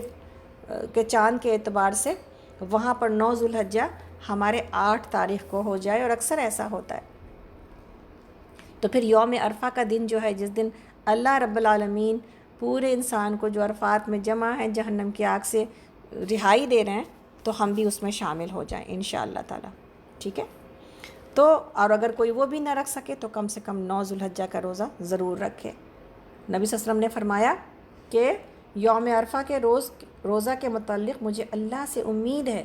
کے چاند کے اعتبار سے وہاں پر 9 ذو الحجہ ہمارے 8 تاریخ کو ہو جائے، اور اکثر ایسا ہوتا ہے۔ تو پھر یوم عرفہ کا دن جو ہے، جس دن اللہ رب العالمین پورے انسان کو جو عرفات میں جمع ہے جہنم کی آگ سے رہائی دے رہے ہیں، تو ہم بھی اس میں شامل ہو جائیں انشاءاللہ تعالیٰ، ٹھیک ہے؟ تو اور اگر کوئی وہ بھی نہ رکھ سکے تو کم سے کم 9 ذو الحجہ کا روزہ ضرور رکھے۔ نبی صلی اللہ علیہ وسلم نے فرمایا کہ یوم عرفہ کے روزہ کے متعلق مجھے اللہ سے امید ہے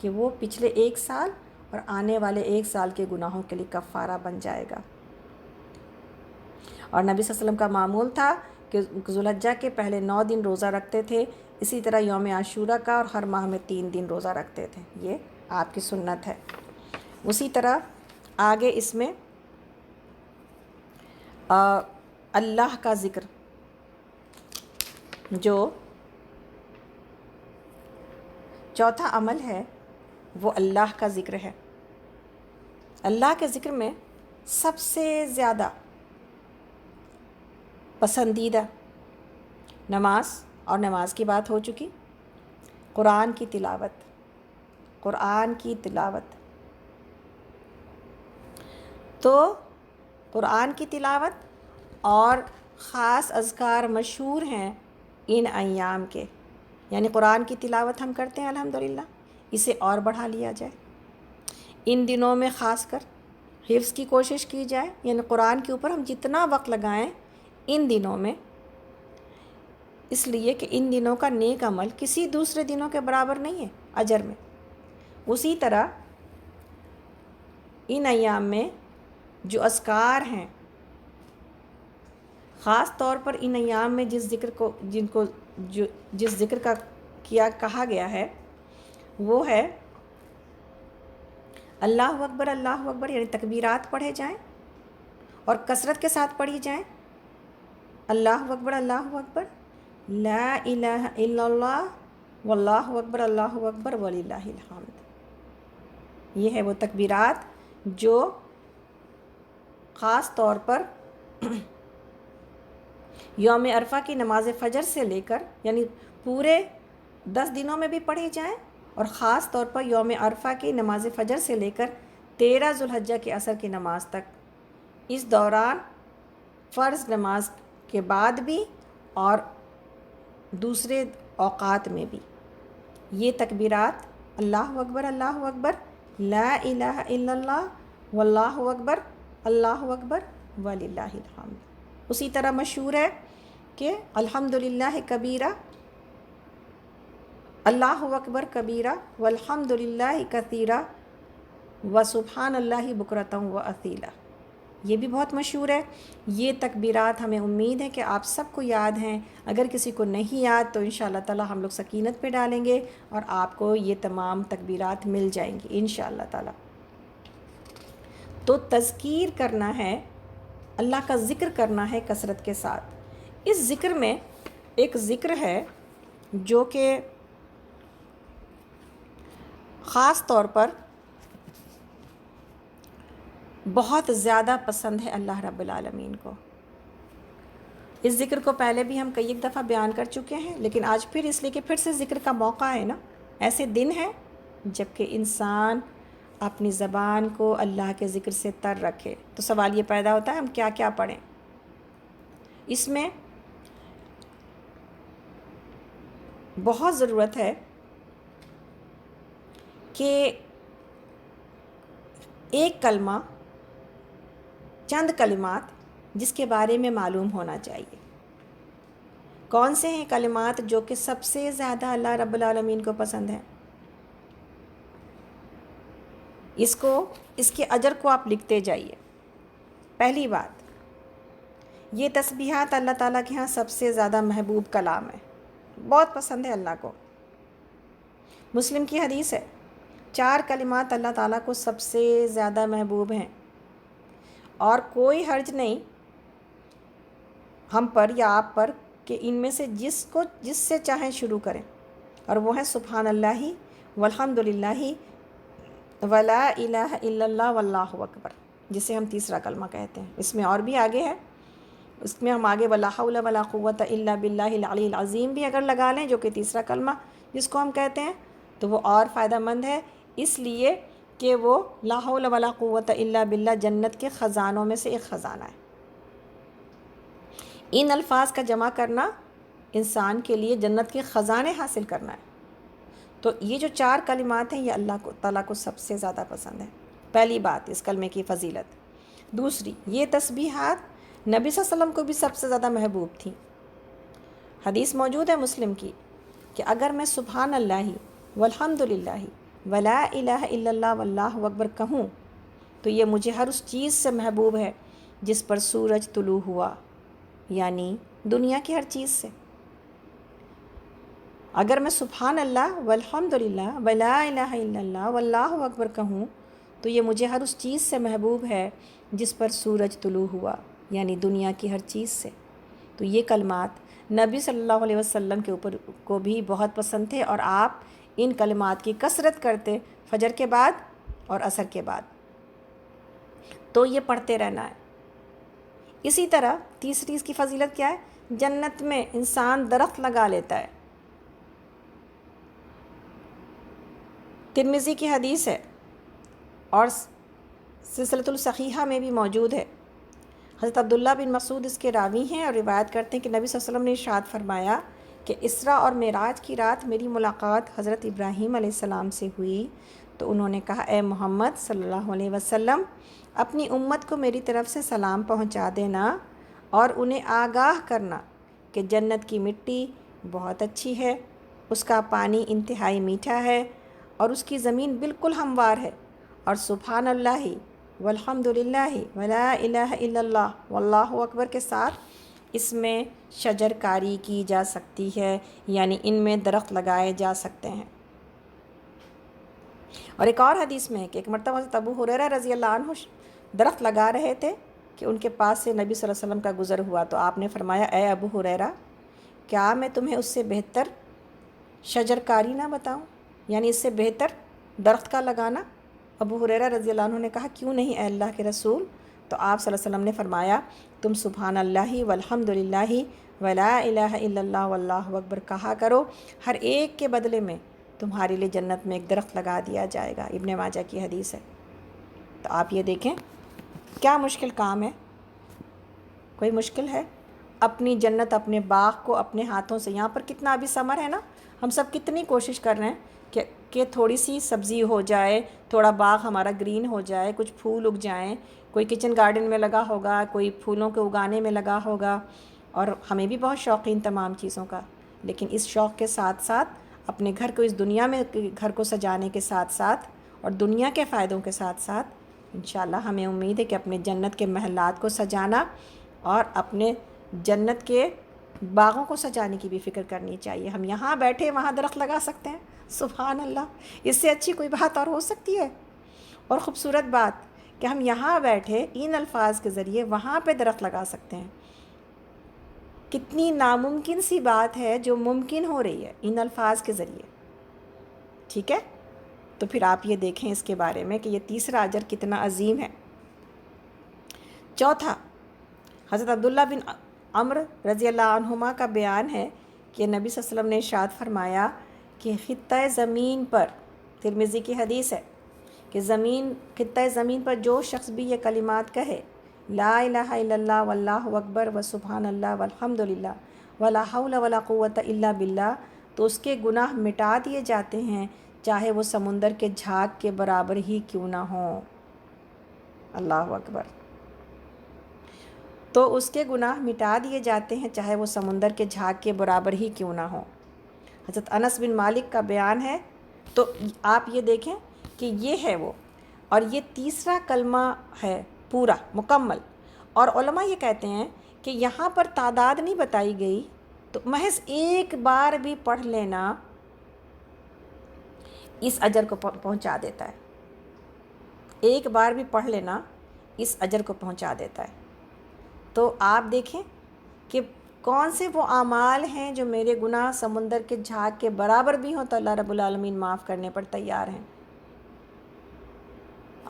کہ وہ پچھلے 1 سال اور آنے والے 1 سال کے گناہوں کے لیے کفارہ بن جائے گا۔ اور نبی صلی اللہ علیہ وسلم کا معمول تھا کہ ذو الحجہ کے پہلے 9 دن روزہ رکھتے تھے، اسی طرح یوم عاشورہ کا، اور ہر ماہ میں 3 دن روزہ رکھتے تھے، یہ آپ کی سنت ہے۔ اسی طرح آگے اس میں اللہ کا ذکر، جو چوتھا عمل ہے وہ اللہ کا ذکر ہے۔ اللہ کے ذکر میں سب سے زیادہ پسندیدہ نماز، اور نماز کی بات ہو چکی، قرآن کی تلاوت، قرآن کی تلاوت۔ تو قرآن کی تلاوت، اور خاص اذکار مشہور ہیں ان ایام کے، یعنی قرآن کی تلاوت ہم کرتے ہیں الحمدللہ، اسے اور بڑھا لیا جائے۔ ان دنوں میں خاص کر حفظ کی کوشش کی جائے، یعنی قرآن کے اوپر ہم جتنا وقت لگائیں ان دنوں میں، اس لیے کہ ان دنوں کا نیک عمل کسی دوسرے دنوں کے برابر نہیں ہے اجر میں۔ اسی طرح ان ایام میں جو اذکار ہیں، خاص طور پر ان ایام میں جس ذکر کا کہا گیا ہے وہ ہے اللہ اکبر، یعنی تکبیرات پڑھے جائیں اور کثرت کے ساتھ پڑھی جائیں۔ اللہ اکبر لا الہ الا اللہ واللہ اکبر وللہ الحمد۔ یہ ہے وہ تکبیرات جو خاص طور پر یوم عرفہ کی نماز فجر سے لے کر، یعنی پورے 10 دنوں میں بھی پڑھی جائیں، اور خاص طور پر یوم عرفہ کی نماز فجر سے لے کر 13 ذوالحجہ کے عصر کی نماز تک، اس دوران فرض نماز کے بعد بھی اور دوسرے اوقات میں بھی یہ تکبیرات اللہ اکبر لا الہ الا اللہ واللہ اکبر وللہ الحمد۔ اسی طرح مشہور ہے کہ الحمدللہ کبیرہ، اللہ اکبر کبیرہ والحمدللہ کثیرہ وسبحان اللہ بکرۃ واصیلا، یہ بھی بہت مشہور ہے۔ یہ تکبیرات ہمیں امید ہے کہ آپ سب کو یاد ہیں، اگر کسی کو نہیں یاد تو انشاءاللہ تعالی ہم لوگ سکینت پہ ڈالیں گے اور آپ کو یہ تمام تکبیرات مل جائیں گی انشاءاللہ تعالی۔ تو تذکیر کرنا ہے، اللہ کا ذکر کرنا ہے کثرت کے ساتھ۔ اس ذکر میں ایک ذکر ہے جو کہ خاص طور پر بہت زیادہ پسند ہے اللہ رب العالمین کو۔ اس ذکر کو پہلے بھی ہم کئی ایک دفعہ بیان کر چکے ہیں، لیکن آج پھر اس لیے کہ پھر سے ذکر کا موقع ہے نا۔ ایسے دن ہیں جب کہ انسان اپنی زبان کو اللہ کے ذکر سے تر رکھے، تو سوال یہ پیدا ہوتا ہے ہم کیا کیا پڑھیں۔ اس میں بہت ضرورت ہے کہ ایک کلمہ، چند کلمات جس کے بارے میں معلوم ہونا چاہیے۔ کون سے ہیں کلمات جو کہ سب سے زیادہ اللہ رب العالمین کو پسند ہیں؟ اس کے اجر کو آپ لکھتے جائیے۔ پہلی بات، یہ تسبیحات اللہ تعالیٰ کے ہاں سب سے زیادہ محبوب کلام ہے، بہت پسند ہے اللہ کو۔ مسلم کی حدیث ہے 4 کلمات اللہ تعالیٰ کو سب سے زیادہ محبوب ہیں، اور کوئی حرج نہیں ہم پر یا آپ پر کہ ان میں سے جس سے چاہیں شروع کریں، اور وہ ہے سبحان اللہ والحمدللہ ولا الہ الا اللہ واللہ اکبر، جسے ہم تیسرا کلمہ کہتے ہیں۔ اس میں اور بھی آگے ہے، اس میں ہم آگے ولا حول ولا قوۃ الا باللہ العلی العظیم بھی اگر لگا لیں، جو کہ تیسرا کلمہ جس کو ہم کہتے ہیں، تو وہ اور فائدہ مند ہے، اس لیے کہ وہ لا حول ولا قوۃ الا باللہ جنت کے خزانوں میں سے ایک خزانہ ہے۔ ان الفاظ کا جمع کرنا انسان کے لیے جنت کے خزانے حاصل کرنا ہے۔ تو یہ جو 4 کلمات ہیں یہ اللہ تعالیٰ کو سب سے زیادہ پسند ہے۔ پہلی بات اس کلمے کی فضیلت۔ دوسری، یہ تسبیحات نبی صلی اللہ علیہ وسلم کو بھی سب سے زیادہ محبوب تھیں۔ حدیث موجود ہے مسلم کی کہ اگر میں سبحان اللہ والحمدللہ ولا الہ الا اللہ واللہ اکبر کہوں تو یہ مجھے ہر اس چیز سے محبوب ہے جس پر سورج طلوع ہوا، یعنی دنیا کی ہر چیز سے۔ اگر میں سبحان اللہ والحمدللہ ولا الہ الا اللہ واللہ اکبر کہوں تو یہ مجھے ہر اس چیز سے محبوب ہے جس پر سورج طلوع ہوا، یعنی دنیا کی ہر چیز سے۔ تو یہ کلمات نبی صلی اللہ علیہ وسلم کے اوپر کو بھی بہت پسند تھے، اور آپ ان کلمات کی کثرت کرتے فجر کے بعد اور عصر کے بعد، تو یہ پڑھتے رہنا ہے۔ اسی طرح تیسری اس کی فضیلت کیا ہے؟ جنت میں انسان درخت لگا لیتا ہے۔ ترمذی کی حدیث ہے اور سلسلۃ الصحیحہ میں بھی موجود ہے، حضرت عبداللہ بن مسعود اس کے راوی ہیں اور روایت کرتے ہیں کہ نبی صلی اللہ علیہ وسلم نے ارشاد فرمایا کہ اسراء اور معراج کی رات میری ملاقات حضرت ابراہیم علیہ السلام سے ہوئی، تو انہوں نے کہا اے محمد صلی اللہ علیہ وسلم، اپنی امت کو میری طرف سے سلام پہنچا دینا اور انہیں آگاہ کرنا کہ جنت کی مٹی بہت اچھی ہے، اس کا پانی انتہائی میٹھا ہے اور اس کی زمین بالکل ہموار ہے، اور سبحان اللہ والحمد للہ ولا الہ الا اللہ واللہ اکبر کے ساتھ اس میں شجر کاری کی جا سکتی ہے، یعنی ان میں درخت لگائے جا سکتے ہیں۔ اور ایک اور حدیث میں ہے کہ ایک مرتبہ حضرت ابو ہریرہ رضی اللہ عنہ درخت لگا رہے تھے کہ ان کے پاس سے نبی صلی اللہ علیہ وسلم کا گزر ہوا، تو آپ نے فرمایا اے ابو ہریرہ، کیا میں تمہیں اس سے بہتر شجر کاری نہ بتاؤں، یعنی اس سے بہتر درخت کا لگانا؟ ابو ہریرہ رضی اللہ عنہ نے کہا کیوں نہیں اے اللہ کے رسول؟ تو آپ صلی اللہ علیہ وسلم نے فرمایا تم سبحان اللہ والحمد للہ ولا الہ الا اللہ واللہ اکبر کہا کرو، ہر ایک کے بدلے میں تمہارے لیے جنت میں ایک درخت لگا دیا جائے گا۔ ابن ماجہ کی حدیث ہے۔ تو آپ یہ دیکھیں کیا مشکل کام ہے، کوئی مشکل ہے؟ اپنی جنت اپنے باغ کو اپنے ہاتھوں سے، یہاں پر کتنا ابھی سمر ہے نا، ہم سب کتنی کوشش کر رہے ہیں کہ تھوڑی سی سبزی ہو جائے، تھوڑا باغ ہمارا گرین ہو جائے، کچھ پھول اگ جائیں، کوئی کچن گارڈن میں لگا ہوگا، کوئی پھولوں کے اگانے میں لگا ہوگا، اور ہمیں بھی بہت شوقین تمام چیزوں کا، لیکن اس شوق کے ساتھ ساتھ اپنے گھر کو، اس دنیا میں گھر کو سجانے کے ساتھ ساتھ اور دنیا کے فائدوں کے ساتھ ساتھ انشاءاللہ ہمیں امید ہے کہ اپنے جنت کے محلات کو سجانا اور اپنے جنت کے باغوں کو سجانے کی بھی فکر کرنی چاہیے۔ ہم یہاں بیٹھے وہاں درخت لگا سکتے ہیں، سبحان اللہ، اس سے اچھی کوئی بات اور ہو سکتی ہے؟ اور خوبصورت بات کہ ہم یہاں بیٹھے ان الفاظ کے ذریعے وہاں پہ درخت لگا سکتے ہیں۔ کتنی ناممکن سی بات ہے جو ممکن ہو رہی ہے ان الفاظ کے ذریعے، ٹھیک ہے؟ تو پھر آپ یہ دیکھیں اس کے بارے میں کہ یہ تیسرا اجر کتنا عظیم ہے۔ چوتھا، حضرت عبداللہ بن عمرو رضی اللہ عنہما کا بیان ہے کہ نبی صلی اللہ علیہ وسلم نے ارشاد فرمایا کہ خطۂ زمین پر، ترمذی کی حدیث ہے کہ خطۂ زمین پر جو شخص بھی یہ کلمات کہے لا الہ الا اللہ واللہ اکبر و سبحان اللہ والحمد للہ ولا حول ولا قوت الا باللہ، تو اس کے گناہ مٹا دیے جاتے ہیں، چاہے وہ سمندر کے جھاگ کے برابر ہی کیوں نہ ہوں۔ اللہ اکبر۔ تو اس کے گناہ مٹا دیے جاتے ہیں چاہے وہ سمندر کے جھاگ کے برابر ہی کیوں نہ ہوں۔ حضرت انس بن مالک کا بیان ہے، تو آپ یہ دیکھیں کہ یہ ہے وہ، اور یہ تیسرا کلمہ ہے پورا مکمل، اور علماء یہ کہتے ہیں کہ یہاں پر تعداد نہیں بتائی گئی، تو محض ایک بار بھی پڑھ لینا اس اجر کو پہنچا دیتا ہے، ایک بار بھی پڑھ لینا اس اجر کو پہنچا دیتا ہے۔ تو آپ دیکھیں کہ کون سے وہ اعمال ہیں جو میرے گناہ سمندر کے جھاگ کے برابر بھی ہوں تو اللہ رب العالمین معاف کرنے پر تیار ہیں۔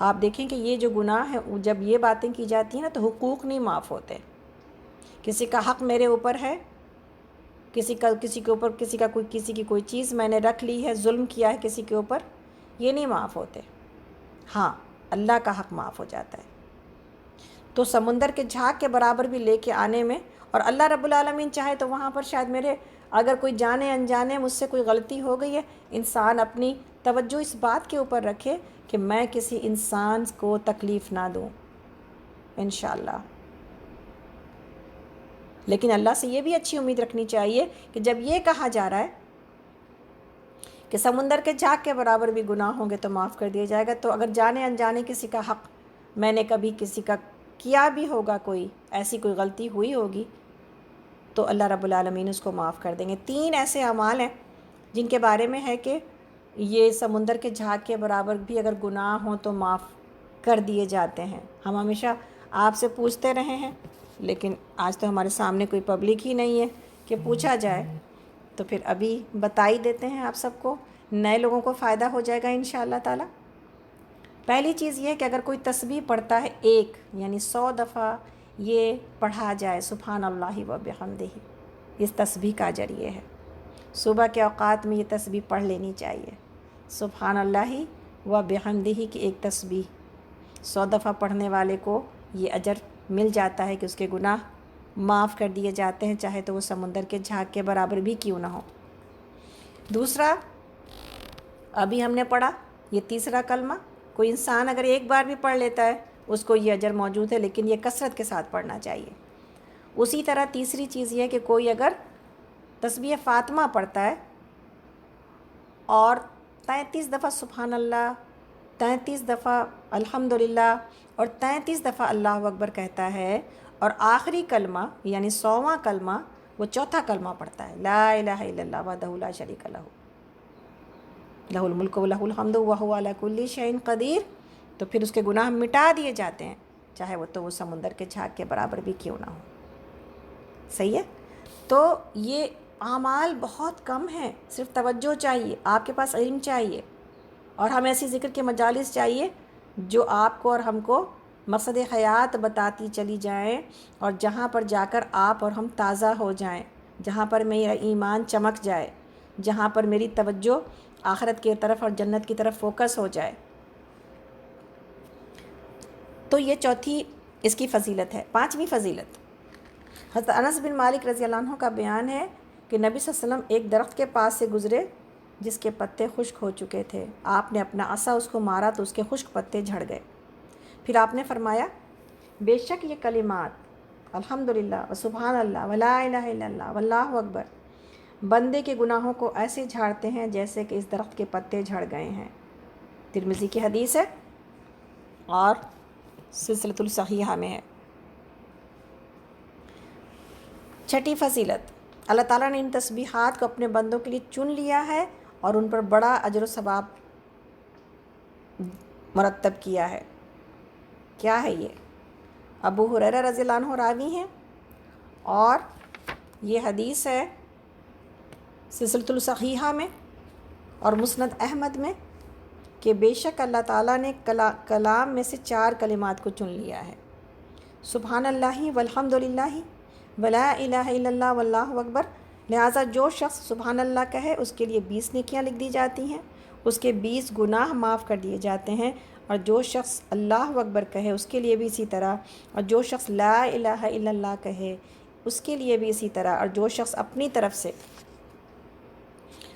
آپ دیکھیں کہ یہ جو گناہ ہے، جب یہ باتیں کی جاتی ہیں نا تو حقوق نہیں معاف ہوتے۔ کسی کا حق میرے اوپر ہے، کسی کی کوئی چیز میں نے رکھ لی ہے، ظلم کیا ہے کسی کے اوپر، یہ نہیں معاف ہوتے۔ ہاں، اللہ کا حق معاف ہو جاتا ہے۔ تو سمندر کے جھاگ کے برابر بھی لے کے آنے میں، اور اللہ رب العالمین چاہے تو وہاں پر شاید میرے اگر کوئی جانے انجانے مجھ سے کوئی غلطی ہو گئی ہے، انسان اپنی توجہ اس بات کے اوپر رکھے کہ میں کسی انسان کو تکلیف نہ دوں انشاءاللہ۔ لیکن اللہ سے یہ بھی اچھی امید رکھنی چاہیے کہ جب یہ کہا جا رہا ہے کہ سمندر کے جھاگ کے برابر بھی گناہ ہوں گے تو معاف کر دیا جائے گا، تو اگر جانے انجانے کسی کا حق میں نے کبھی کسی کا کیا بھی ہوگا، کوئی ایسی کوئی غلطی ہوئی ہوگی، تو اللہ رب العالمین اس کو معاف کر دیں گے۔ 3 ایسے اعمال ہیں جن کے بارے میں ہے کہ یہ سمندر کے جھاگ کے برابر بھی اگر گناہ ہوں تو معاف کر دیے جاتے ہیں۔ ہم ہمیشہ آپ سے پوچھتے رہے ہیں، لیکن آج تو ہمارے سامنے کوئی پبلک ہی نہیں ہے کہ پوچھا جائے، تو پھر ابھی بتا ہی دیتے ہیں آپ سب کو، نئے لوگوں کو فائدہ ہو جائے گا انشاءاللہ تعالی۔ پہلی چیز یہ ہے کہ اگر کوئی تسبیح پڑھتا ہے ایک، یعنی 100 دفعہ یہ پڑھا جائے سبحان اللہ و بحمدہ، اس تسبیح کا اجر یہ ہے۔ صبح کے اوقات میں یہ تسبیح پڑھ لینی چاہیے، سبحان اللہ و بحمدہ کی ایک تسبیح 100 دفعہ پڑھنے والے کو یہ اجر مل جاتا ہے کہ اس کے گناہ معاف کر دیے جاتے ہیں، چاہے تو وہ سمندر کے جھاگ کے برابر بھی کیوں نہ ہو۔ دوسرا ابھی ہم نے پڑھا یہ تیسرا کلمہ، کوئی انسان اگر ایک بار بھی پڑھ لیتا ہے اس کو یہ اجر موجود ہے، لیکن یہ کثرت کے ساتھ پڑھنا چاہیے۔ اسی طرح تیسری چیز یہ ہے کہ کوئی اگر تسبیح فاطمہ پڑھتا ہے اور 33 دفعہ سبحان اللہ، 33 دفعہ الحمدللہ اور 33 دفعہ اللہ اکبر کہتا ہے، اور آخری کلمہ یعنی 100واں کلمہ وہ چوتھا کلمہ پڑھتا ہے، لا الہ الا اللہ وحدہ لا شریک لہ لہ الملک و لہ الحمد وہو علی کل شیء قدیر، تو پھر اس کے گناہ مٹا دیے جاتے ہیں، چاہے وہ سمندر کے جھاگ کے برابر بھی کیوں نہ ہو۔ صحیح ہے؟ تو یہ اعمال بہت کم ہیں، صرف توجہ چاہیے، آپ کے پاس علم چاہیے، اور ہمیں ایسی ذکر کے مجالس چاہیے جو آپ کو اور ہم کو مقصد حیات بتاتی چلی جائیں، اور جہاں پر جا کر آپ اور ہم تازہ ہو جائیں، جہاں پر میرا ایمان چمک جائے، جہاں پر میری توجہ آخرت کی طرف اور جنت کی طرف فوکس ہو جائے۔ تو یہ چوتھی اس کی فضیلت ہے۔ پانچویں فضیلت، حضرت انس بن مالک رضی اللہ عنہ کا بیان ہے کہ نبی صلی اللہ علیہ وسلم ایک درخت کے پاس سے گزرے جس کے پتے خشک ہو چکے تھے، آپ نے اپنا عصا اس کو مارا تو اس کے خشک پتے جھڑ گئے، پھر آپ نے فرمایا بے شک یہ کلمات الحمدللہ و سبحان اللہ ولا الہ الا اللہ واللہ اکبر بندے کے گناہوں کو ایسے جھاڑتے ہیں جیسے کہ اس درخت کے پتے جھڑ گئے ہیں۔ ترمذی کی حدیث ہے اور سلسلۃ الصحیحہ میں ہے۔ چھٹی فضیلت، اللہ تعالیٰ نے ان تسبیحات کو اپنے بندوں کے لیے چن لیا ہے اور ان پر بڑا اجر و ثواب مرتب کیا ہے۔ کیا ہے یہ؟ ابو ہریرہ رضی اللہ عنہ راوی ہیں، اور یہ حدیث ہے سلسلۃ الصحیحہ میں اور مسند احمد میں کہ بے شک اللہ تعالیٰ نے کلام میں سے 4 کلمات کو چن لیا ہے، سبحان اللہ والحمد للہ ولا الہ الا اللہ واللہ اکبر، لہٰذا جو شخص سبحان اللہ کہے اس کے لیے 20 نیکیاں لکھ دی جاتی ہیں، اس کے 20 گناہ معاف کر دیے جاتے ہیں، اور جو شخص اللہ اکبر کہے اس کے لیے بھی اسی طرح، اور جو شخص لا الہ الا اللہ کہے اس کے لیے بھی اسی طرح، اور جو شخص اپنی طرف سے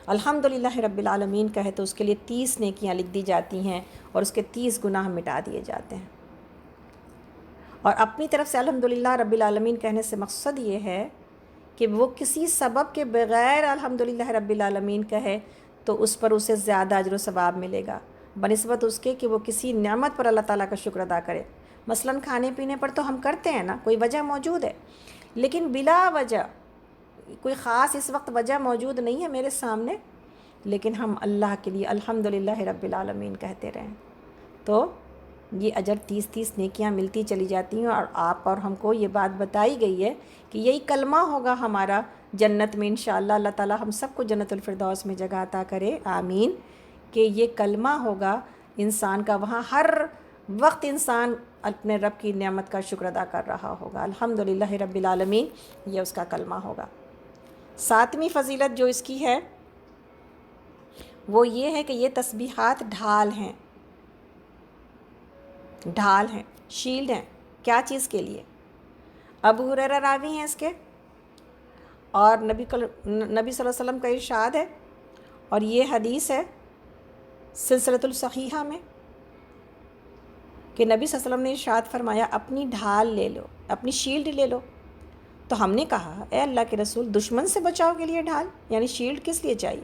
الحمدللہ رب العالمین کہے تو اس کے لیے 30 نیکیاں لکھ دی جاتی ہیں اور اس کے 30 گناہ مٹا دیے جاتے ہیں۔ اور اپنی طرف سے الحمدللہ رب العالمین کہنے سے مقصد یہ ہے کہ وہ کسی سبب کے بغیر الحمدللہ رب العالمین کہے تو اس پر اسے زیادہ اجر و ثواب ملے گا بنسبت اس کے کہ وہ کسی نعمت پر اللہ تعالیٰ کا شکر ادا کرے۔ مثلاً کھانے پینے پر تو ہم کرتے ہیں نا، کوئی وجہ موجود ہے، لیکن بلا وجہ کوئی خاص اس وقت وجہ موجود نہیں ہے میرے سامنے، لیکن ہم اللہ کے لیے الحمدللہ رب العالمین کہتے رہیں تو یہ اجر 30 نیکیاں ملتی چلی جاتی ہیں۔ اور آپ اور ہم کو یہ بات بتائی گئی ہے کہ یہی کلمہ ہوگا ہمارا جنت میں انشاءاللہ، اللہ تعالیٰ ہم سب کو جنت الفردوس میں جگہ عطا کرے، آمین، کہ یہ کلمہ ہوگا انسان کا، وہاں ہر وقت انسان اپنے رب کی نعمت کا شکر ادا کر رہا ہوگا، الحمدللہ رب العالمین، یہ اس کا کلمہ ہوگا۔ 7ویں فضیلت جو اس کی ہے وہ یہ ہے کہ یہ تسبیحات ڈھال ہیں، شیلڈ ہیں۔ کیا چیز کے لیے؟ ابو ہریرہ راوی ہیں اس کے، اور نبی صلی اللہ علیہ وسلم کا ارشاد ہے، اور یہ حدیث ہے سلسلۃ الصحیحہ میں کہ نبی صلی اللہ علیہ وسلم نے ارشاد فرمایا اپنی ڈھال لے لو، اپنی شیلڈ لے لو۔ تو ہم نے کہا اے اللہ کے رسول، دشمن سے بچاؤ کے لیے ڈھال، یعنی شیلڈ کس لیے چاہیے؟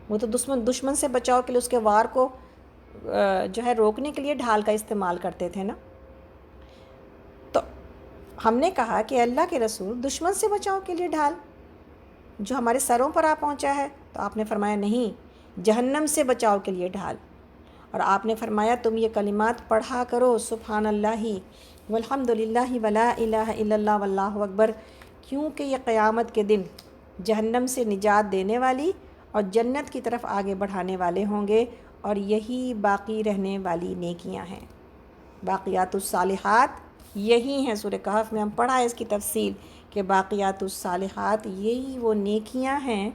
وہ تو دشمن سے بچاؤ کے لیے، اس کے وار کو جو ہے روکنے کے لیے ڈھال کا استعمال کرتے تھے نا۔ تو ہم نے کہا کہ اللہ کے رسول، دشمن سے بچاؤ کے لیے ڈھال جو ہمارے سروں پر آ پہنچا ہے؟ تو آپ نے فرمایا نہیں، جہنم سے بچاؤ کے لیے ڈھال۔ اور آپ نے فرمایا تم یہ کلمات پڑھا کرو، سبحان اللہ والحمد للہ ولا الہ الا اللہ واللہ اکبر، کیونکہ یہ قیامت کے دن جہنم سے نجات دینے والی اور جنت کی طرف آگے بڑھانے والے ہوں گے، اور یہی باقی رہنے والی نیکیاں ہیں۔ باقیات الصالحات یہی ہیں، سورہ کہف میں ہم پڑھا ہے اس کی تفصیل کہ باقیات الصالحات یہی وہ نیکیاں ہیں،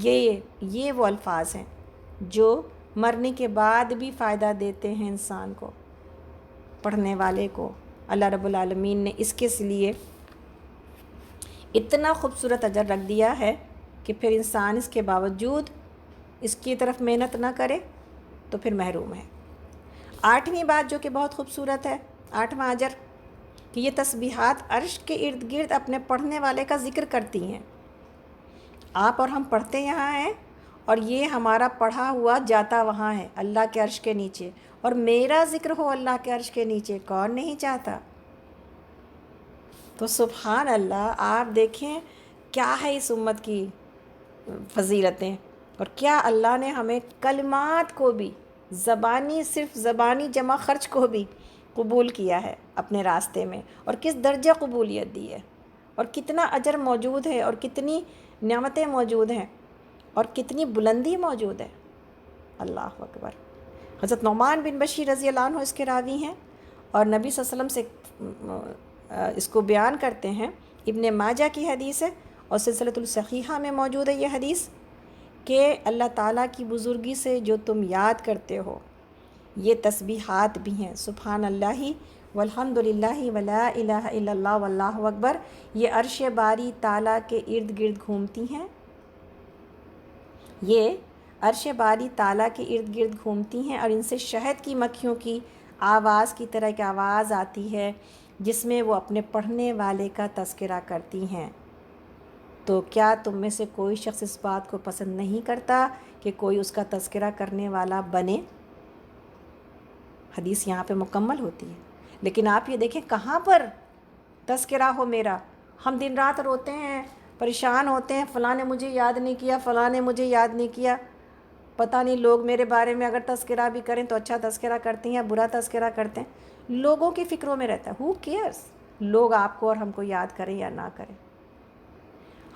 یہ وہ الفاظ ہیں جو مرنے کے بعد بھی فائدہ دیتے ہیں انسان کو، پڑھنے والے کو، اللہ رب العالمین نے اس کے لیے اتنا خوبصورت اجر رکھ دیا ہے کہ پھر انسان اس کے باوجود اس کی طرف محنت نہ کرے تو پھر محروم ہے۔ 8ویں بات جو کہ بہت خوبصورت ہے، 8واں اجر، کہ یہ تسبیحات عرش کے ارد گرد اپنے پڑھنے والے کا ذکر کرتی ہیں۔ آپ اور ہم پڑھتے یہاں ہیں اور یہ ہمارا پڑھا ہوا جاتا وہاں ہے اللہ کے عرش کے نیچے، اور میرا ذکر ہو اللہ کے عرش کے نیچے، کون نہیں چاہتا؟ تو سبحان اللہ، آپ دیکھیں کیا ہے اس امت کی فضیلتیں، اور کیا اللہ نے ہمیں کلمات کو بھی زبانی، صرف زبانی جمع خرچ کو بھی قبول کیا ہے اپنے راستے میں، اور کس درجہ قبولیت دی ہے، اور کتنا اجر موجود ہے، اور کتنی نعمتیں موجود ہیں، اور کتنی بلندی موجود ہے۔ اللہ اکبر۔ حضرت نعمان بن بشیر رضی اللہ عنہ اس کے راوی ہیں، اور نبی صلی اللہ علیہ وسلم سے اس کو بیان کرتے ہیں۔ ابن ماجہ کی حدیث ہے اور سلسلۃ الصحیحہ میں موجود ہے یہ حدیث، کہ اللہ تعالیٰ کی بزرگی سے جو تم یاد کرتے ہو یہ تسبیحات بھی ہیں، سبحان اللہ والحمد للہ ولا الہ الا اللہ واللہ اکبر، یہ عرش باری تعالیٰ کے ارد گرد گھومتی ہیں، یہ عرش باری تعالیٰ کے ارد گرد گھومتی ہیں، اور ان سے شہد کی مکھیوں کی آواز کی طرح ایک آواز آتی ہے جس میں وہ اپنے پڑھنے والے کا تذکرہ کرتی ہیں۔ تو کیا تم میں سے کوئی شخص اس بات کو پسند نہیں کرتا کہ کوئی اس کا تذکرہ کرنے والا بنے؟ حدیث یہاں پہ مکمل ہوتی ہے، لیکن آپ یہ دیکھیں کہاں پر تذکرہ ہو میرا، ہم دن رات روتے ہیں، پریشان ہوتے ہیں، فلاں نے مجھے یاد نہیں کیا، فلاں نے مجھے یاد نہیں کیا، پتہ نہیں لوگ میرے بارے میں اگر تذکرہ بھی کریں تو اچھا تذکرہ کرتے ہیں یا برا تذکرہ کرتے ہیں، لوگوں کی فکروں میں رہتا ہے، ہو کیئرس لوگ آپ کو اور ہم کو یاد کریں یا نہ کریں،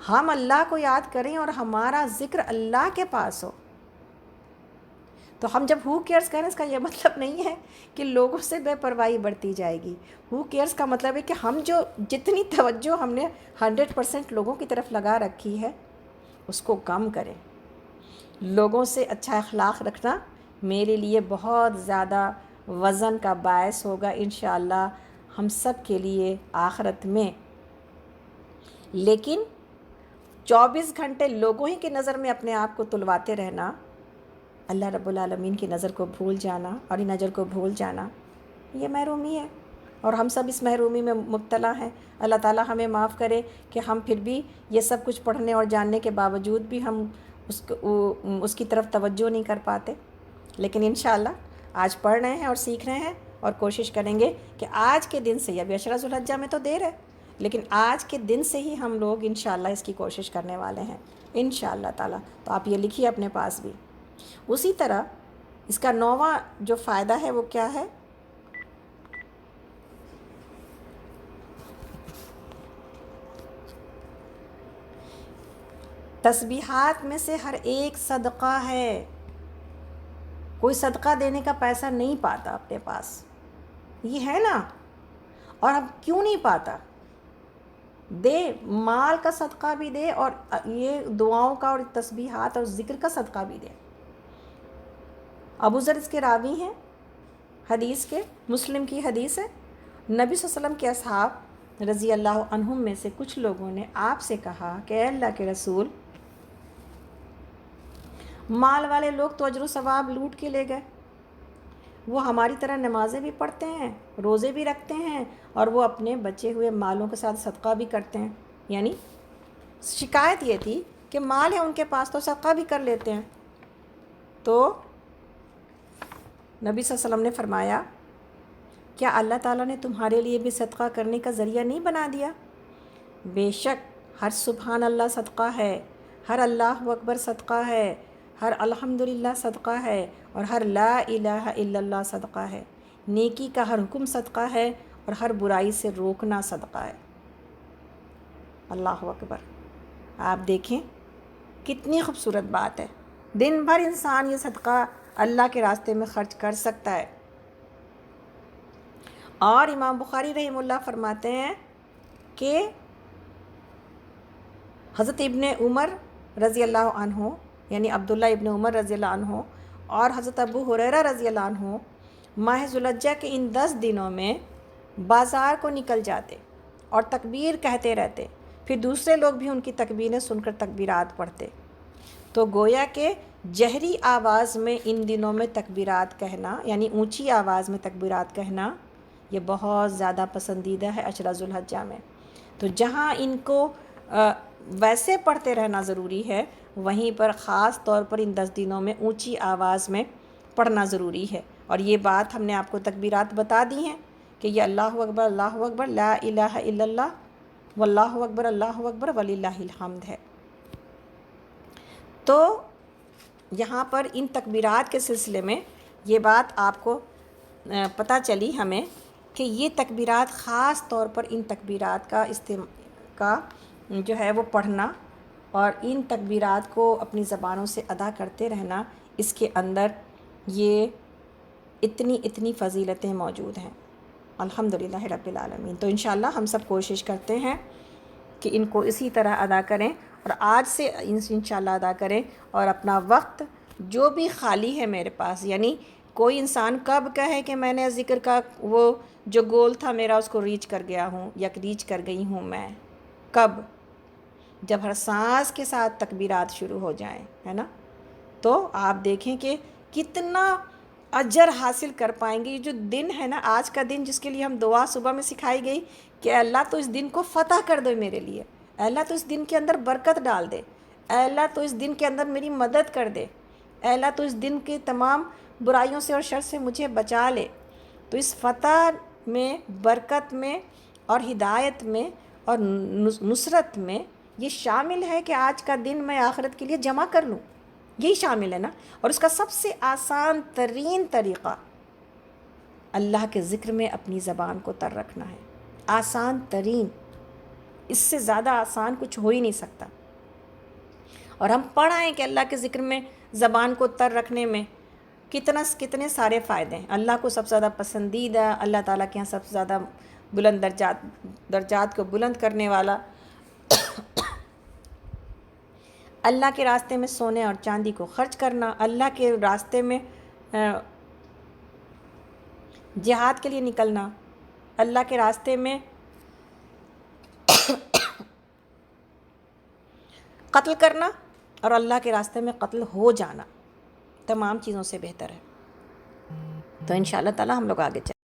ہم اللہ کو یاد کریں اور ہمارا ذکر اللہ کے پاس ہو۔ تو ہم جب ہو کیئرس کریں اس کا یہ مطلب نہیں ہے کہ لوگوں سے بے پرواہی بڑھتی جائے گی، ہو کیئرس کا مطلب ہے کہ ہم جو جتنی توجہ ہم نے 100% لوگوں کی طرف لگا رکھی ہے اس کو کم کریں۔ لوگوں سے اچھا اخلاق رکھنا میرے لیے بہت زیادہ وزن کا باعث ہوگا انشاءاللہ ہم سب کے لیے آخرت میں، لیکن 24 گھنٹے لوگوں ہی کی نظر میں اپنے آپ کو تلواتے رہنا، اللہ رب العالمین کی نظر کو بھول جانا اور ان اجر کو بھول جانا، یہ محرومی ہے، اور ہم سب اس محرومی میں مبتلا ہیں۔ اللہ تعالیٰ ہمیں معاف کرے کہ ہم پھر بھی یہ سب کچھ پڑھنے اور جاننے کے باوجود بھی ہم اس کی طرف توجہ نہیں کر پاتے، لیکن انشاءاللہ آج پڑھ رہے ہیں اور سیکھ رہے ہیں، اور کوشش کریں گے کہ آج کے دن سے، ابھی عشرہ ذو الحجہ میں تو دیر ہے، لیکن آج کے دن سے ہی ہم لوگ انشاءاللہ اس کی کوشش کرنے والے ہیں انشاءاللہ تعالیٰ۔ تو آپ یہ لکھیے اپنے پاس بھی۔ اسی طرح اس کا 9واں جو فائدہ ہے وہ کیا ہے؟ تسبیحات میں سے ہر ایک صدقہ ہے، کوئی صدقہ دینے کا پیسہ نہیں پاتا اپنے پاس، یہ ہے نا، اور اب کیوں نہیں پاتا؟ دے، مال کا صدقہ بھی دے، اور یہ دعاؤں کا اور تسبیحات اور ذکر کا صدقہ بھی دے۔ ابو ذر اس کے راوی ہیں حدیث کے، مسلم کی حدیث ہے، نبی صلی اللہ علیہ وسلم کے اصحاب رضی اللہ عنہم میں سے کچھ لوگوں نے آپ سے کہا کہ اے اللہ کے رسول، مال والے لوگ تو اجر و ثواب لوٹ کے لے گئے، وہ ہماری طرح نمازیں بھی پڑھتے ہیں، روزے بھی رکھتے ہیں، اور وہ اپنے بچے ہوئے مالوں کے ساتھ صدقہ بھی کرتے ہیں، یعنی شکایت یہ تھی کہ مال ہے ان کے پاس تو صدقہ بھی کر لیتے ہیں۔ تو نبی صلی اللہ علیہ وسلم نے فرمایا، کیا اللہ تعالیٰ نے تمہارے لیے بھی صدقہ کرنے کا ذریعہ نہیں بنا دیا؟ بے شک ہر سبحان اللہ صدقہ ہے، ہر اللہ اکبر صدقہ ہے، ہر الحمدللہ صدقہ ہے، اور ہر لا الہ الا اللہ صدقہ ہے، نیکی کا ہر حکم صدقہ ہے، اور ہر برائی سے روکنا صدقہ ہے۔ اللہ اکبر۔ آپ دیکھیں کتنی خوبصورت بات ہے، دن بھر انسان یہ صدقہ اللہ کے راستے میں خرچ کر سکتا ہے۔ اور امام بخاری رحمہ اللہ فرماتے ہیں کہ حضرت ابن عمر رضی اللہ عنہ، یعنی عبداللہ ابن عمر رضی اللہ عنہ، اور حضرت ابو ہریرہ رضی اللہ عنہ ماہ ذوالحجہ کے ان 10 دنوں میں بازار کو نکل جاتے اور تکبیر کہتے رہتے، پھر دوسرے لوگ بھی ان کی تکبیریں سن کر تکبیرات پڑھتے۔ تو گویا کہ جہری آواز میں ان دنوں میں تکبیرات کہنا، یعنی اونچی آواز میں تکبیرات کہنا، یہ بہت زیادہ پسندیدہ ہے عشرہ ذو الحجہ میں۔ تو جہاں ان کو ویسے پڑھتے رہنا ضروری ہے، وہیں پر خاص طور پر ان 10 دنوں میں اونچی آواز میں پڑھنا ضروری ہے۔ اور یہ بات ہم نے آپ کو تکبیرات بتا دی ہیں کہ یہ اللہ اکبر لا الہ الا اللہ واللہ اکبر وللہ الحمد ہے۔ تو یہاں پر ان تکبیرات کے سلسلے میں یہ بات آپ کو پتہ چلی ہمیں کہ یہ تکبیرات خاص طور پر ان تکبیرات کا جو ہے وہ پڑھنا اور ان تکبیرات کو اپنی زبانوں سے ادا کرتے رہنا، اس کے اندر یہ اتنی فضیلتیں موجود ہیں۔ الحمدللہ رب العالمین۔ تو انشاءاللہ ہم سب کوشش کرتے ہیں کہ ان کو اسی طرح ادا کریں، اور آج سے انشاءاللہ ادا کریں، اور اپنا وقت جو بھی خالی ہے میرے پاس، یعنی کوئی انسان کب کہے کہ میں نے ذکر کا وہ جو گول تھا میرا اس کو ریچ کر گیا ہوں یا ریچ کر گئی ہوں میں، کب؟ جب ہر سانس کے ساتھ تکبیرات شروع ہو جائیں، ہے نا؟ تو آپ دیکھیں کہ کتنا اجر حاصل کر پائیں گے۔ یہ جو دن ہے نا، آج کا دن، جس کے لیے ہم دعا صبح میں سکھائی گئی کہ اے اللہ تو اس دن کو فتح کر دے میرے لیے، اے اللہ تو اس دن کے اندر برکت ڈال دے، اے اللہ تو اس دن کے اندر میری مدد کر دے، اے اللہ تو اس دن کے تمام برائیوں سے اور شر سے مجھے بچا لے۔ تو اس فتح میں، برکت میں اور ہدایت میں اور نصرت میں یہ شامل ہے کہ آج کا دن میں آخرت کے لیے جمع کر لوں، یہی شامل ہے نا۔ اور اس کا سب سے آسان ترین طریقہ اللہ کے ذکر میں اپنی زبان کو تر رکھنا ہے، آسان ترین، اس سے زیادہ آسان کچھ ہو ہی نہیں سکتا۔ اور ہم پڑھ آئے کہ اللہ کے ذکر میں زبان کو تر رکھنے میں کتنے سارے فائدے ہیں۔ اللہ کو سب سے زیادہ پسندیدہ، اللہ تعالیٰ کے یہاں سب سے زیادہ بلند درجات کو بلند کرنے والا، اللہ کے راستے میں سونے اور چاندی کو خرچ کرنا، اللہ کے راستے میں جہاد کے لیے نکلنا، اللہ کے راستے میں قتل کرنا اور اللہ کے راستے میں قتل ہو جانا، تمام چیزوں سے بہتر ہے۔ تو انشاءاللہ تعالی ہم لوگ آگے چلیں۔